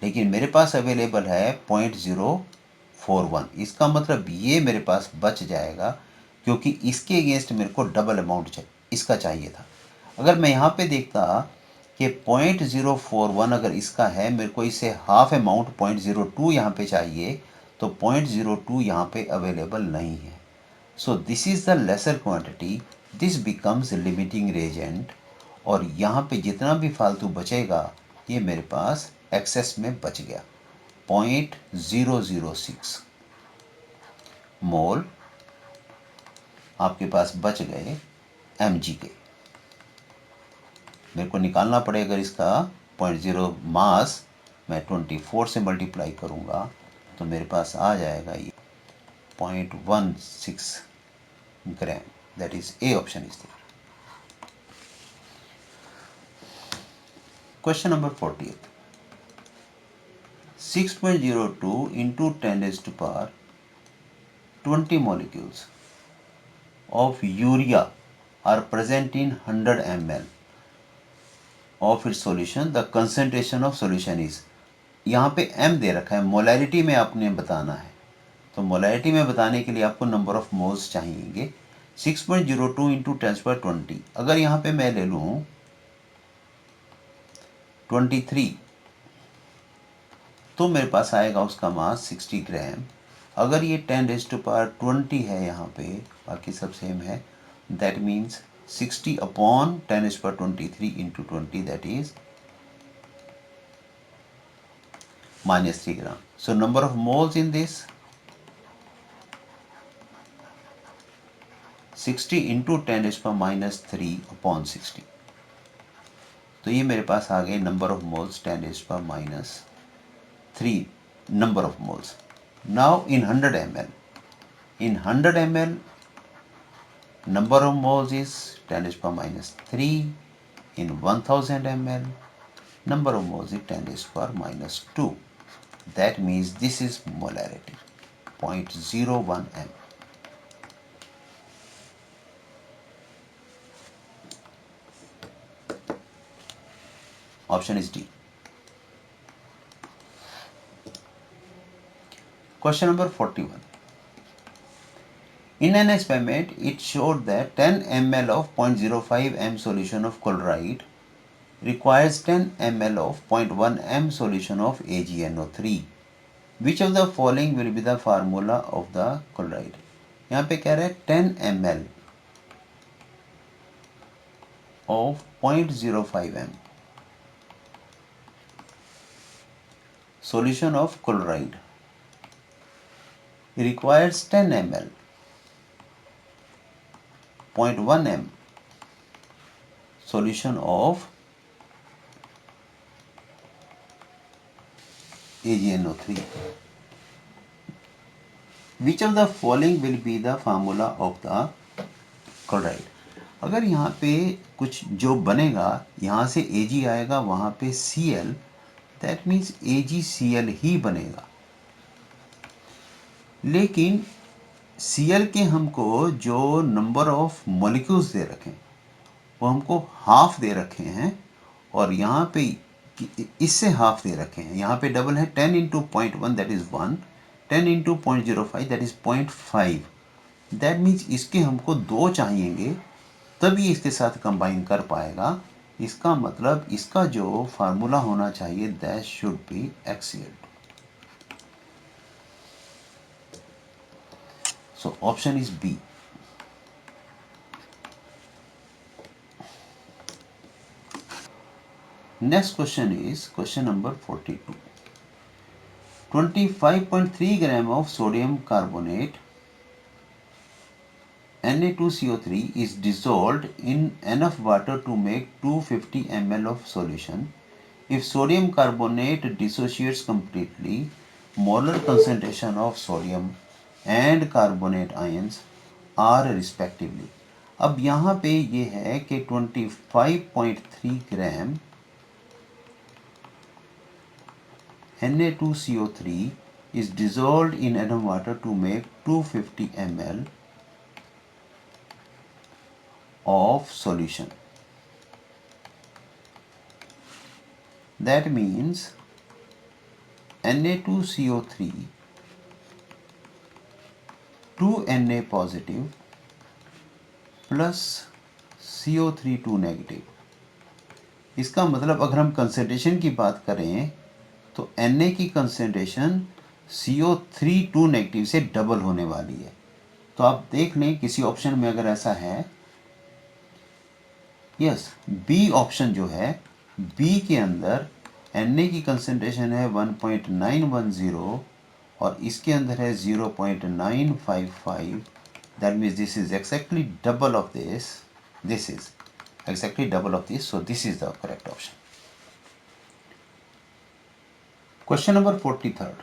[SPEAKER 1] लेकिन मेरे पास अवेलेबल है 0.041। इसका मतलब ये मेरे पास बच जाएगा, क्योंकि इसके अगेंस्ट मेरे को डबल अमाउंट इसका चाहिए था। अगर मैं यहाँ पे देखता कि 0.041 अगर इसका है, मेरे को इसे हाफ अमाउंट 0.02 यहाँ पे चाहिए, तो 0.02 यहाँ पे अवेलेबल नहीं है। So this is the lesser quantity, this becomes limiting reagent, और यहाँ पे जितना भी फालतू बचेगा ये मेरे पास एक्सेस में बच गया। 0.006 मोल आपके पास बच गए mg के। मेरे को निकालना पड़ेगा, अगर इसका 0.0 मास मैं 24 से मल्टीप्लाई करूँगा तो मेरे पास आ जाएगा ये 0.16 gram. That is A option is there. Question number 48, 6.02 into 10 raised to power 20 molecules of urea are present in 100 ml of its solution. The concentration of solution is, यहाँ पे m दे रखा है, मोलैरिटी में आपने बताना है, तो मोलैरिटी में बताने के लिए आपको नंबर ऑफ मोल्स चाहिएंगे। 6.02 इंटू 10⁻20, अगर यहाँ पे मैं ले लूँ 23, तो मेरे पास आएगा उसका मास 60 ग्राम। अगर ये 10⁻20 है, यहाँ पे बाकी सब सेम है, that means 60 upon 10⁻23 into 20, that is -3 gram. So number of moles in this 60 into 10⁻³ upon 60. तो ये मेरे पास आ गए number of moles 10⁻³ number of moles. Now in 100 ml, in 100 ml number of moles is 10⁻³ in 1000 ml number of moles is 10⁻². That means this is molarity 0.01 m. Option is D. Question number 41. In an experiment, it showed that 10 ml of 0.05 m solution of chloride requires 10 ml of 0.1 m solution of AgNO3. Which of the following will be the formula of the chloride? यहाँ पे कह रहा है 10 ml of 0.05 m solution of chloride requires 10 ml 0.1 m solution of AgNO3. Which of the following will be the formula of the chloride? अगर यहाँ पे कुछ जो बनेगा, यहाँ से Ag आएगा, वहाँ पे Cl, that means AgCl ही बनेगा. लेकिन Cl के हमको जो नंबर ऑफ मॉलिक्यूल्स दे रखे हैं वो हमको हाफ दे रखे हैं, और यहाँ पे इससे हाफ दे रखे हैं. यहाँ पे डबल है 10 into 0.1 that is 1, 10 into 0.05 that is 0.5. That means इसके हमको 2 चाहिएंगे, तभी इसके साथ कंबाइन कर पाएगा. इसका मतलब इसका जो फार्मूला होना चाहिए that should be HCl. So option is B. Next question is question number 42. 25.3 gram of sodium carbonate Na2CO3 is dissolved in enough water to make 250 ml of solution. If sodium carbonate dissociates completely, molar concentration of sodium and carbonate ions are respectively. अब यहाँ पे ये है कि 25.3 ग्राम Na2CO3 is dissolved in atom water to make 250 ml of solution. That means Na2CO3 2Na positive plus CO3 2 negative. इसका मतलब अगर हम कंसेंट्रेशन की बात करें तो Na की कंसेंट्रेशन CO3 2 नेगेटिव से डबल होने वाली है। तो आप देख लें किसी ऑप्शन में अगर ऐसा है, यस, बी ऑप्शन जो है, बी के अंदर Na की कंसेंट्रेशन है 1.910 और इसके अंदर है 0.955। that means this is exactly double of this. This is exactly double of this, so this is the correct option. Question number 43rd.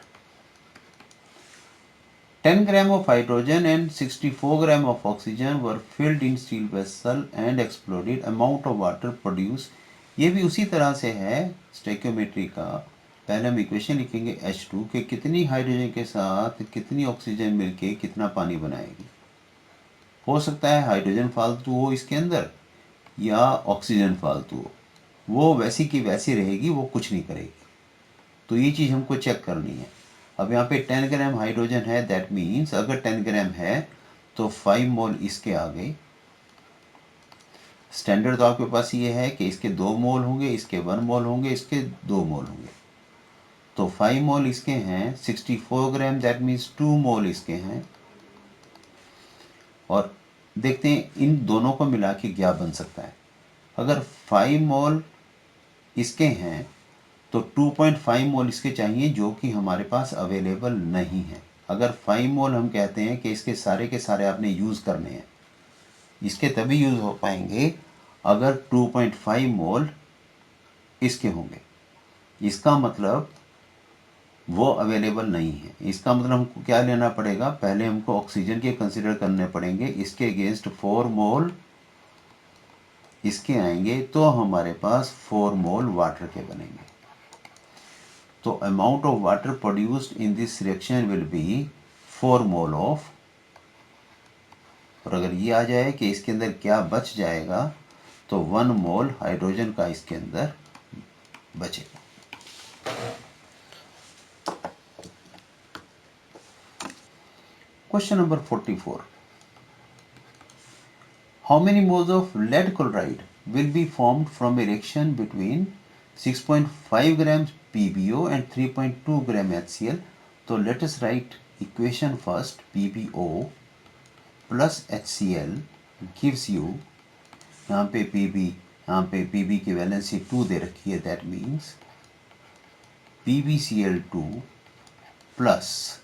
[SPEAKER 1] 10 gram of hydrogen and 64 gram of oxygen were filled in steel vessel and exploded. Amount of water produced. ये भी उसी तरह से है stoichiometry का। पहले हम equation लिखेंगे H2 के कितनी हाइड्रोजन के साथ कितनी ऑक्सीजन मिलके कितना पानी बनाएगी। हो सकता है हाइड्रोजन फालतू हो इसके अंदर या ऑक्सीजन फालतू हो, वो वैसी की वैसी रहेगी, वो कुछ नहीं करेगी। तो ये चीज़ हमको चेक करनी है। अब यहाँ पे 10 ग्राम हाइड्रोजन है, दैट मीन्स अगर 10 ग्राम है तो 5 मोल इसके आ गए। स्टैंडर्ड तो आपके पास ये है कि इसके 2 मोल होंगे, इसके 1 मोल होंगे, इसके 2 मोल होंगे। तो 5 मोल इसके हैं, 64 ग्राम दैट मीन्स 2 मोल इसके हैं। और देखते हैं इन दोनों को मिला के क्या बन सकता है। अगर 5 मोल इसके हैं तो 2.5 मोल इसके चाहिए, जो कि हमारे पास अवेलेबल नहीं है। अगर 5 मोल हम कहते हैं कि इसके सारे आपने यूज़ करने हैं, इसके तभी यूज़ हो पाएंगे अगर 2.5 मोल इसके होंगे। इसका मतलब वो अवेलेबल नहीं है। इसका मतलब हमको क्या लेना पड़ेगा, पहले हमको ऑक्सीजन के कंसिडर करने पड़ेंगे। इसके अगेंस्ट 4 मोल इसके आएंगे तो हमारे पास 4 मोल वाटर के बनेंगे। तो amount of water produced in this reaction will be 4 mole of, और अगर ये आ जाए कि इसके अंदर क्या बच जाएगा तो 1 मोल हाइड्रोजन का इसके अंदर बचेगा। Question number 44. How many moles of lead chloride will be formed from a reaction between 6.5 grams PbO and 3.2 gram HCl? तो let us write equation first. PbO plus HCl gives you, यहाँ पे Pb की valency 2 दे रखी है, that means PbCl2 plus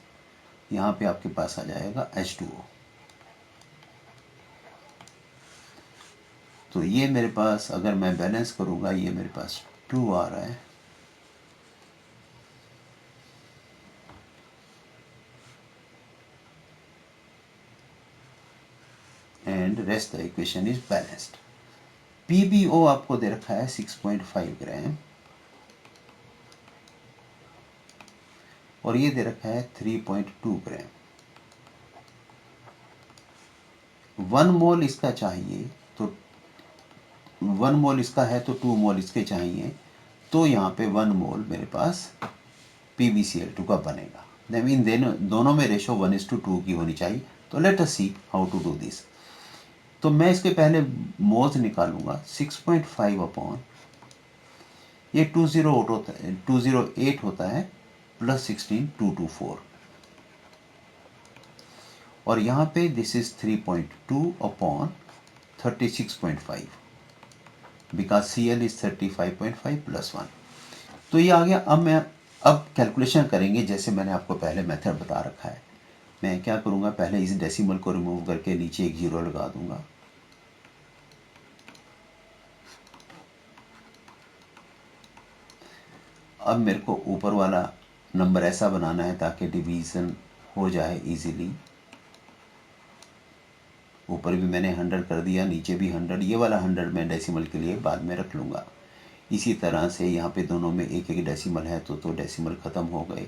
[SPEAKER 1] यहाँ पे आपके पास आ जाएगा H2O। तो ये मेरे पास अगर मैं बैलेंस करूँगा, ये मेरे पास 2 आ रहा है, and rest the equation is balanced. PbO आपको दे रखा है 6.5 ग्राम और ये दे रखा है 3.2 ग्राम। 1 मोल इसका चाहिए तो 1 मोल इसका है तो 2 मोल इसके चाहिए, तो यहाँ पे 1 मोल मेरे पास PbCl2 का बनेगा। इन दोनों में रेशो 1:2 की होनी चाहिए। तो let us see how to do this. तो मैं इसके पहले मोल्स निकालूंगा। 6.5 अपॉन ये 208 होता है प्लस 16 224, और यहाँ पे this is 3.2 upon 36.5 because Cl is 35.5 plus 1। तो ये आ गया। अब कैलकुलेशन करेंगे जैसे मैंने आपको पहले मेथड बता रखा है। मैं क्या करूँगा, पहले इस डेसिमल को रिमूव करके नीचे एक 0 लगा दूंगा। अब मेरे को ऊपर वाला नंबर ऐसा बनाना है ताकि डिवीज़न हो जाए इजीली। ऊपर भी मैंने 100 कर दिया, नीचे भी 100, ये वाला 100 मैं डेसिमल के लिए बाद में रख लूँगा। इसी तरह से यहाँ पे दोनों में एक एक डेसिमल है तो डेसिमल ख़त्म हो गए।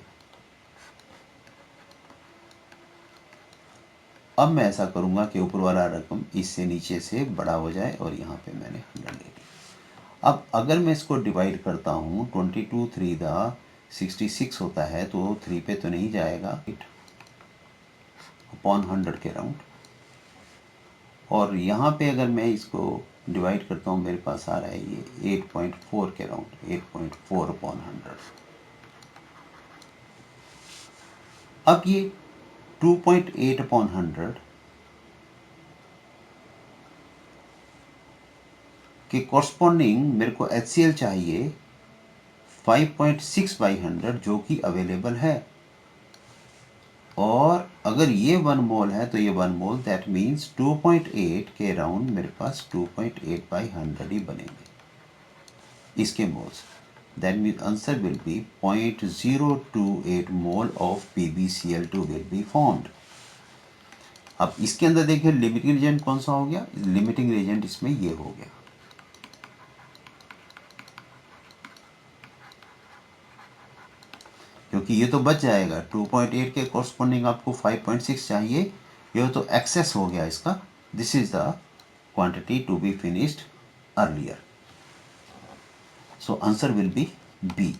[SPEAKER 1] अब मैं ऐसा करूँगा कि ऊपर वाला रकम इससे नीचे से बड़ा हो जाए और यहाँ पे मैंने 100 ले लिया। अब अगर मैं इसको डिवाइड करता हूँ, 22 3 दा 66 होता है, तो 3 पे तो नहीं जाएगा, अपॉन 100 के राउंड। और यहाँ पे अगर मैं इसको डिवाइड करता हूँ, मेरे पास आ रहा है ये 8.4 के राउंड, 8.4 अपॉन 100। अब ये 2.8 अपॉन 100 के कॉरस्पॉन्डिंग मेरे को HCl चाहिए 5.6 बाई 100, जो कि अवेलेबल है। और अगर ये 1 मोल है तो ये 1 मोल, दैट मीन्स 2.8 के राउंड मेरे पास 2.8 बाई 100 ही बनेंगे इसके moles. That means answer will B 0.028 mole of PbCl2 will be formed. अब इसके अंदर देखिए लिमिटिंग एजेंट कौन सा हो गया, लिमिटिंग एजेंट इसमें ये हो गया। क्योंकि ये तो बच जाएगा, 2.8 के कॉरस्पॉन्डिंग आपको 5.6 चाहिए, ये तो एक्सेस हो गया इसका। This is the quantity to be finished earlier, so answer will be B.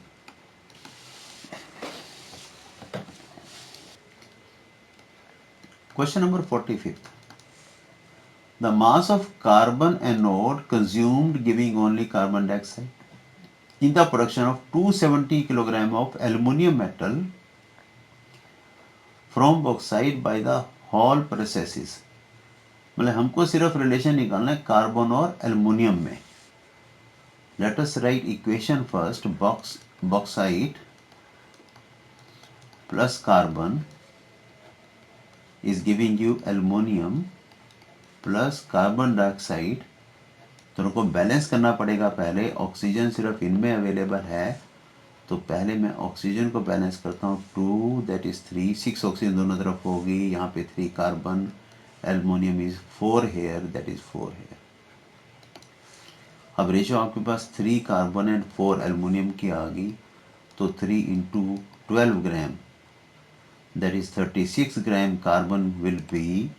[SPEAKER 1] Question number 45, the mass of carbon anode consumed giving only carbon dioxide in the production of 270 kilogram of aluminum metal from bauxite by the Hall processes। मतलब हमको सिर्फ relation निकालना है carbon और aluminium में। Let us right equation first, bauxite plus carbon is giving you aluminum plus carbon dioxide. दोनों को balance करना पड़ेगा पहले। ऑक्सीजन सिर्फ इनमें अवेलेबल है, तो पहले मैं ऑक्सीजन को बैलेंस करता हूँ। 2 दैट इज 3, 6 ऑक्सीजन दोनों तरफ होगी, यहाँ पे 3 carbon, aluminium is 4 here, that is 4 here. अब रेशो आपके पास 3 कार्बन एंड 4 एल्युमिनियम की आ गई, तो 3 into 12 gram, that is 36 gram carbon will be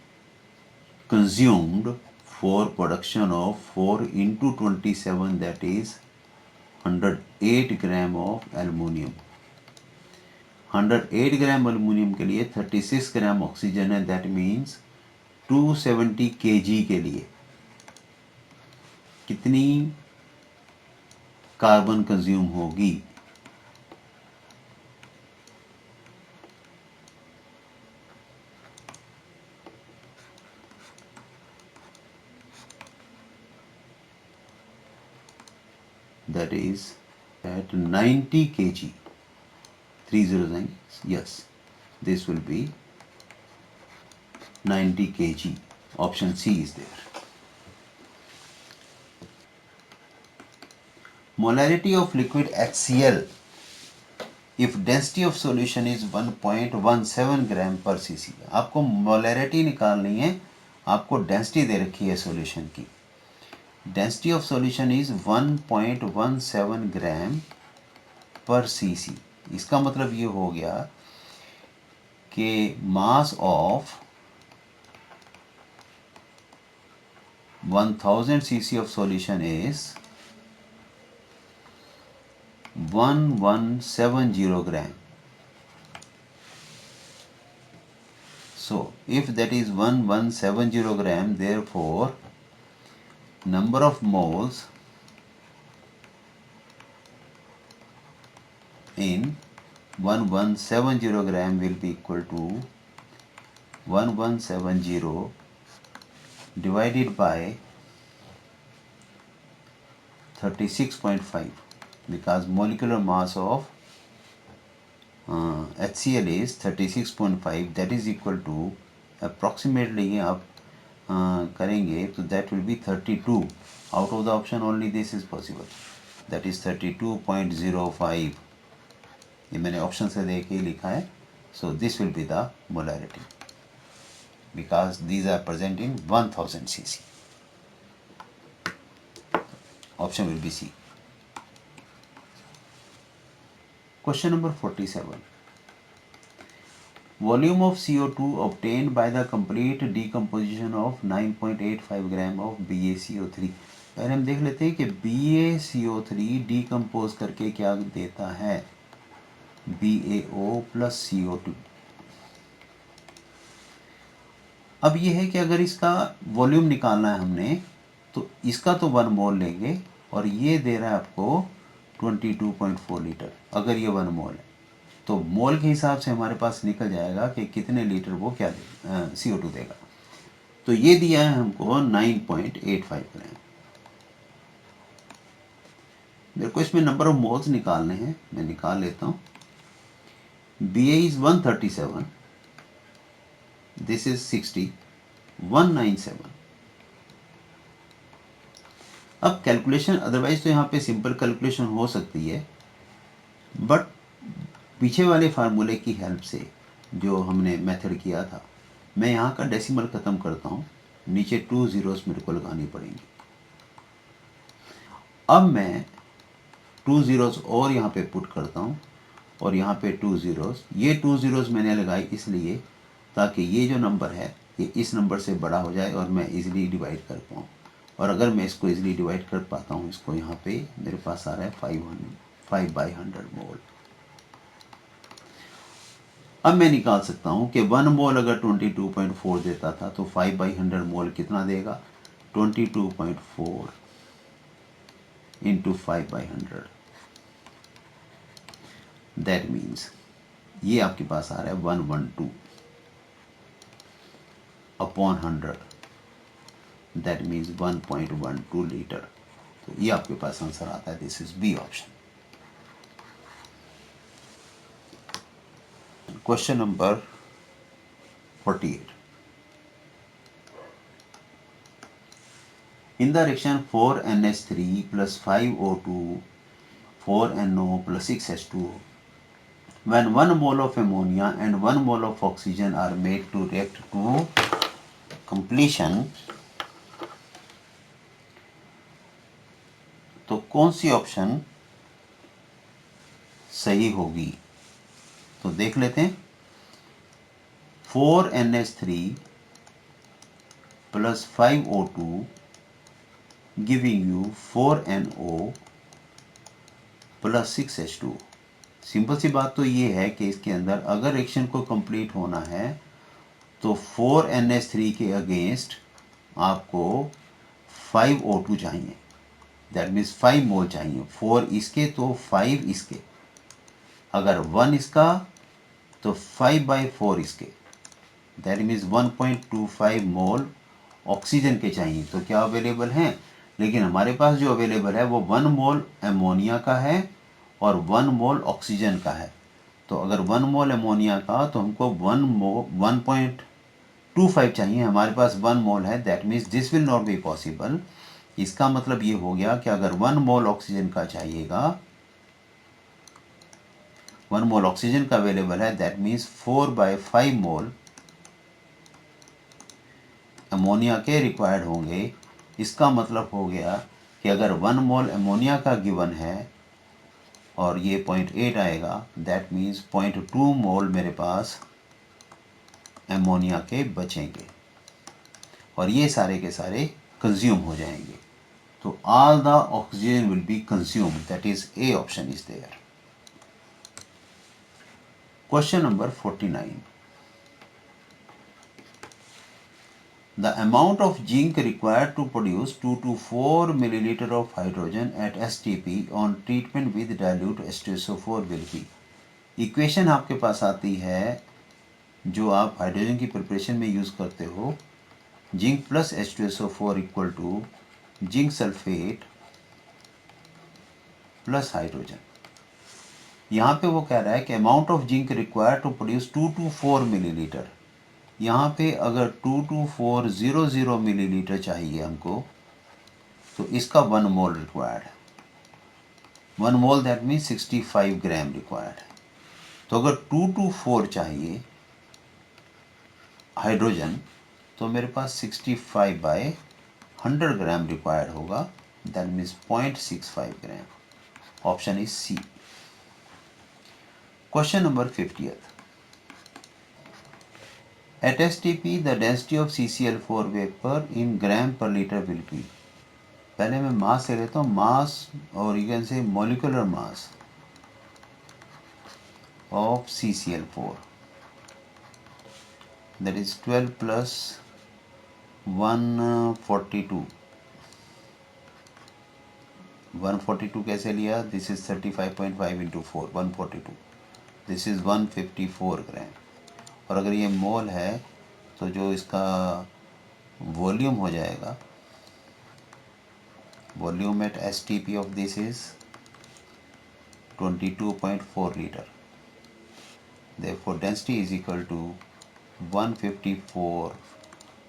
[SPEAKER 1] consumed for production of 4 into 27, that is 108 gram of aluminum। 108 gram aluminium के लिए 36 gram oxygen है, that means 270 kg के लिए कितनी कार्बन कंज्यूम होगी। That is at 90 kg, 309, yes, this will be 90 kg, option C is there। Molarity of liquid HCl if density of solution is 1.17 gram per cc। आपको molarity निकालनी है, आपको density दे रखी है सॉल्यूशन की। डेंसिटी ऑफ सॉल्यूशन इज 1.17 ग्राम पर cc। इसका मतलब ये हो गया कि mass of 1000 cc of solution is 1170 gram। So if that is 1170 gram, therefore number of moles in 1170 gram will be equal to 1170 divided by 36.5, because molecular mass of HCl is 36.5, that is equal to approximately आप करेंगे तो that will be 32। out of the option only this is possible, that is 32.05। ये मैंने option से देख के लिखा है, so this will be the molarity। because these are present in 1000 cc. Option will be C. Question number 47. Volume of CO2 obtained by the complete decomposition of 9.85 gram of BaCO3. पहले हम देख लेते हैं कि BaCO3 डिकम्पोज करके क्या देता है, BaO प्लस CO2। अब ये है कि अगर इसका वॉल्यूम निकालना है हमने, तो इसका तो 1 मोल लेंगे और ये दे रहा है आपको 22.4 लीटर। अगर ये 1 मोल है तो मोल के हिसाब से हमारे पास निकल जाएगा कि कितने लीटर वो क्या CO2 देगा। तो ये दिया है हमको 9.85 ग्राम। मेरे को इसमें नंबर ऑफ मोल्स निकालने हैं, मैं निकाल लेता हूँ। Ba is 137, this is 60, 197। अब कैलकुलेशन अदरवाइज तो यहाँ पे सिंपल कैलकुलेशन हो सकती है, बट पीछे वाले फार्मूले की हेल्प से जो हमने मेथड किया था, मैं यहाँ का डेसिमल ख़त्म करता हूँ, नीचे 2 ज़ीरोस मेरे को लगानी पड़ेंगी। अब मैं 2 ज़ीरोस और यहाँ पे पुट करता हूँ और यहाँ पे 2 ज़ीरोस। ये 2 ज़ीरोस मैंने लगाई इसलिए ताकि ये जो नंबर है ये इस नंबर से बड़ा हो जाए और मैं इजीली डिवाइड कर पाऊँ। और अगर मैं इसको इजीली डिवाइड कर पाता हूँ, इसको यहाँ पे मेरे पास आ रहा है 5/100 मोल। अब मैं निकाल सकता हूँ कि 1 मोल अगर 22.4 देता था तो 5/100 मोल कितना देगा, 22.4 इंटू 5/100। दैट मीन्स ये आपके पास आ रहा है 112 अपॉन 100। That means 1.12 litre. तो ये आपके पास आंसर आता है। This is B option. Question number 48. In the reaction 4NH3 plus 5O2 4NO plus 6H2O, when 1 mole of ammonia and 1 mole of oxygen are made to react to completion, तो कौन C option सही होगी? तो देख लेते हैं। 4NH3 plus 5O2 giving you 4NO plus 6H2। Simple सी बात तो ये है कि इसके अंदर अगर रिएक्शन को कंप्लीट होना है तो 4NH3 के अगेंस्ट आपको 5O2 चाहिए। दैट मीन्स 5 मोल चाहिए। 4 इसके तो 5 इसके। अगर 1 इसका तो 5/4 इसके। दैट मीन्स 1.25 मोल ऑक्सीजन के चाहिए। तो क्या अवेलेबल हैं? लेकिन हमारे पास जो अवेलेबल है वो 1 मोल एमोनिया का है और 1 मोल ऑक्सीजन का है। तो अगर 1 मोल एमोनिया का तो हमको 1.25 चाहिए। हमारे पास 1 मोल है। That means this will not be possible. इसका मतलब ये हो गया कि अगर 1 मोल ऑक्सीजन का चाहिएगा, 1 मोल ऑक्सीजन का अवेलेबल है, दैट मीन्स 4/5 मोल अमोनिया के रिक्वायर्ड होंगे। इसका मतलब हो गया कि अगर 1 मोल अमोनिया का गिवन है और ये 0.8 आएगा, दैट मीन्स 0.2 मोल मेरे पास अमोनिया के बचेंगे और ये सारे के सारे कंज्यूम हो जाएंगे। तो all the oxygen will be consumed. That is A option is there. Question number 49. The amount of zinc required to produce 2 to 4 milliliter of hydrogen at STP on treatment with dilute H2SO4 will be। Equation आपके पास आती है जो आप hydrogen की preparation में use करते हो, zinc plus H2SO4 equal to zinc sulphate plus hydrogen. यहाँ पे वो कह रहा है कि amount of zinc required to produce 2 to 4 millilitre. यहाँ पे अगर 22400 मिलीलीटर चाहिए हमको तो इसका 1 मोल रिक्वायर्ड है। 1 mole that means 65 gram required है। तो अगर 224 चाहिए हाइड्रोजन तो मेरे पास 65 बाय 100 ग्राम रिक्वायर्ड होगा, that means 0.65 gram. Option is C. Question number 50th। At STP, the density of CCl4 vapor in gram per liter will be। पहले मैं मास ले लेता हूँ, मास और you can say molecular mass of CCl4, that is 12 plus 142। 142 कैसे लिया? This is 35.5 into 4, 142। This is 154 ग्राम। और अगर ये मोल है तो जो इसका वॉल्यूम हो जाएगा, volume at STP of this is 22.4 litre. Therefore density is equal to 154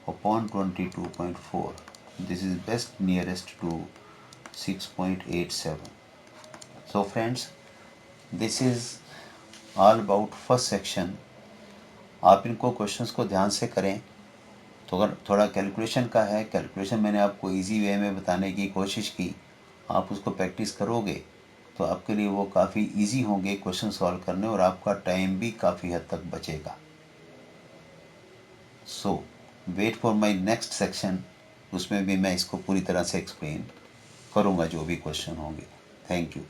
[SPEAKER 1] upon 22.4. This is best nearest to 6.87. So friends, this is all about first section। आप इनको क्वेश्चंस को ध्यान से करें। तो अगर थोड़ा कैलकुलेशन का है, कैलकुलेशन मैंने आपको इजी वे में बताने की कोशिश की, आप उसको प्रैक्टिस करोगे तो आपके लिए वो काफ़ी इजी होंगे क्वेश्चन सॉल्व करने, और आपका टाइम भी काफ़ी हद तक बचेगा। So wait for my next section, उसमें भी मैं इसको पूरी तरह से एक्सप्लेन करूँगा जो भी क्वेश्चन होंगे। Thank you.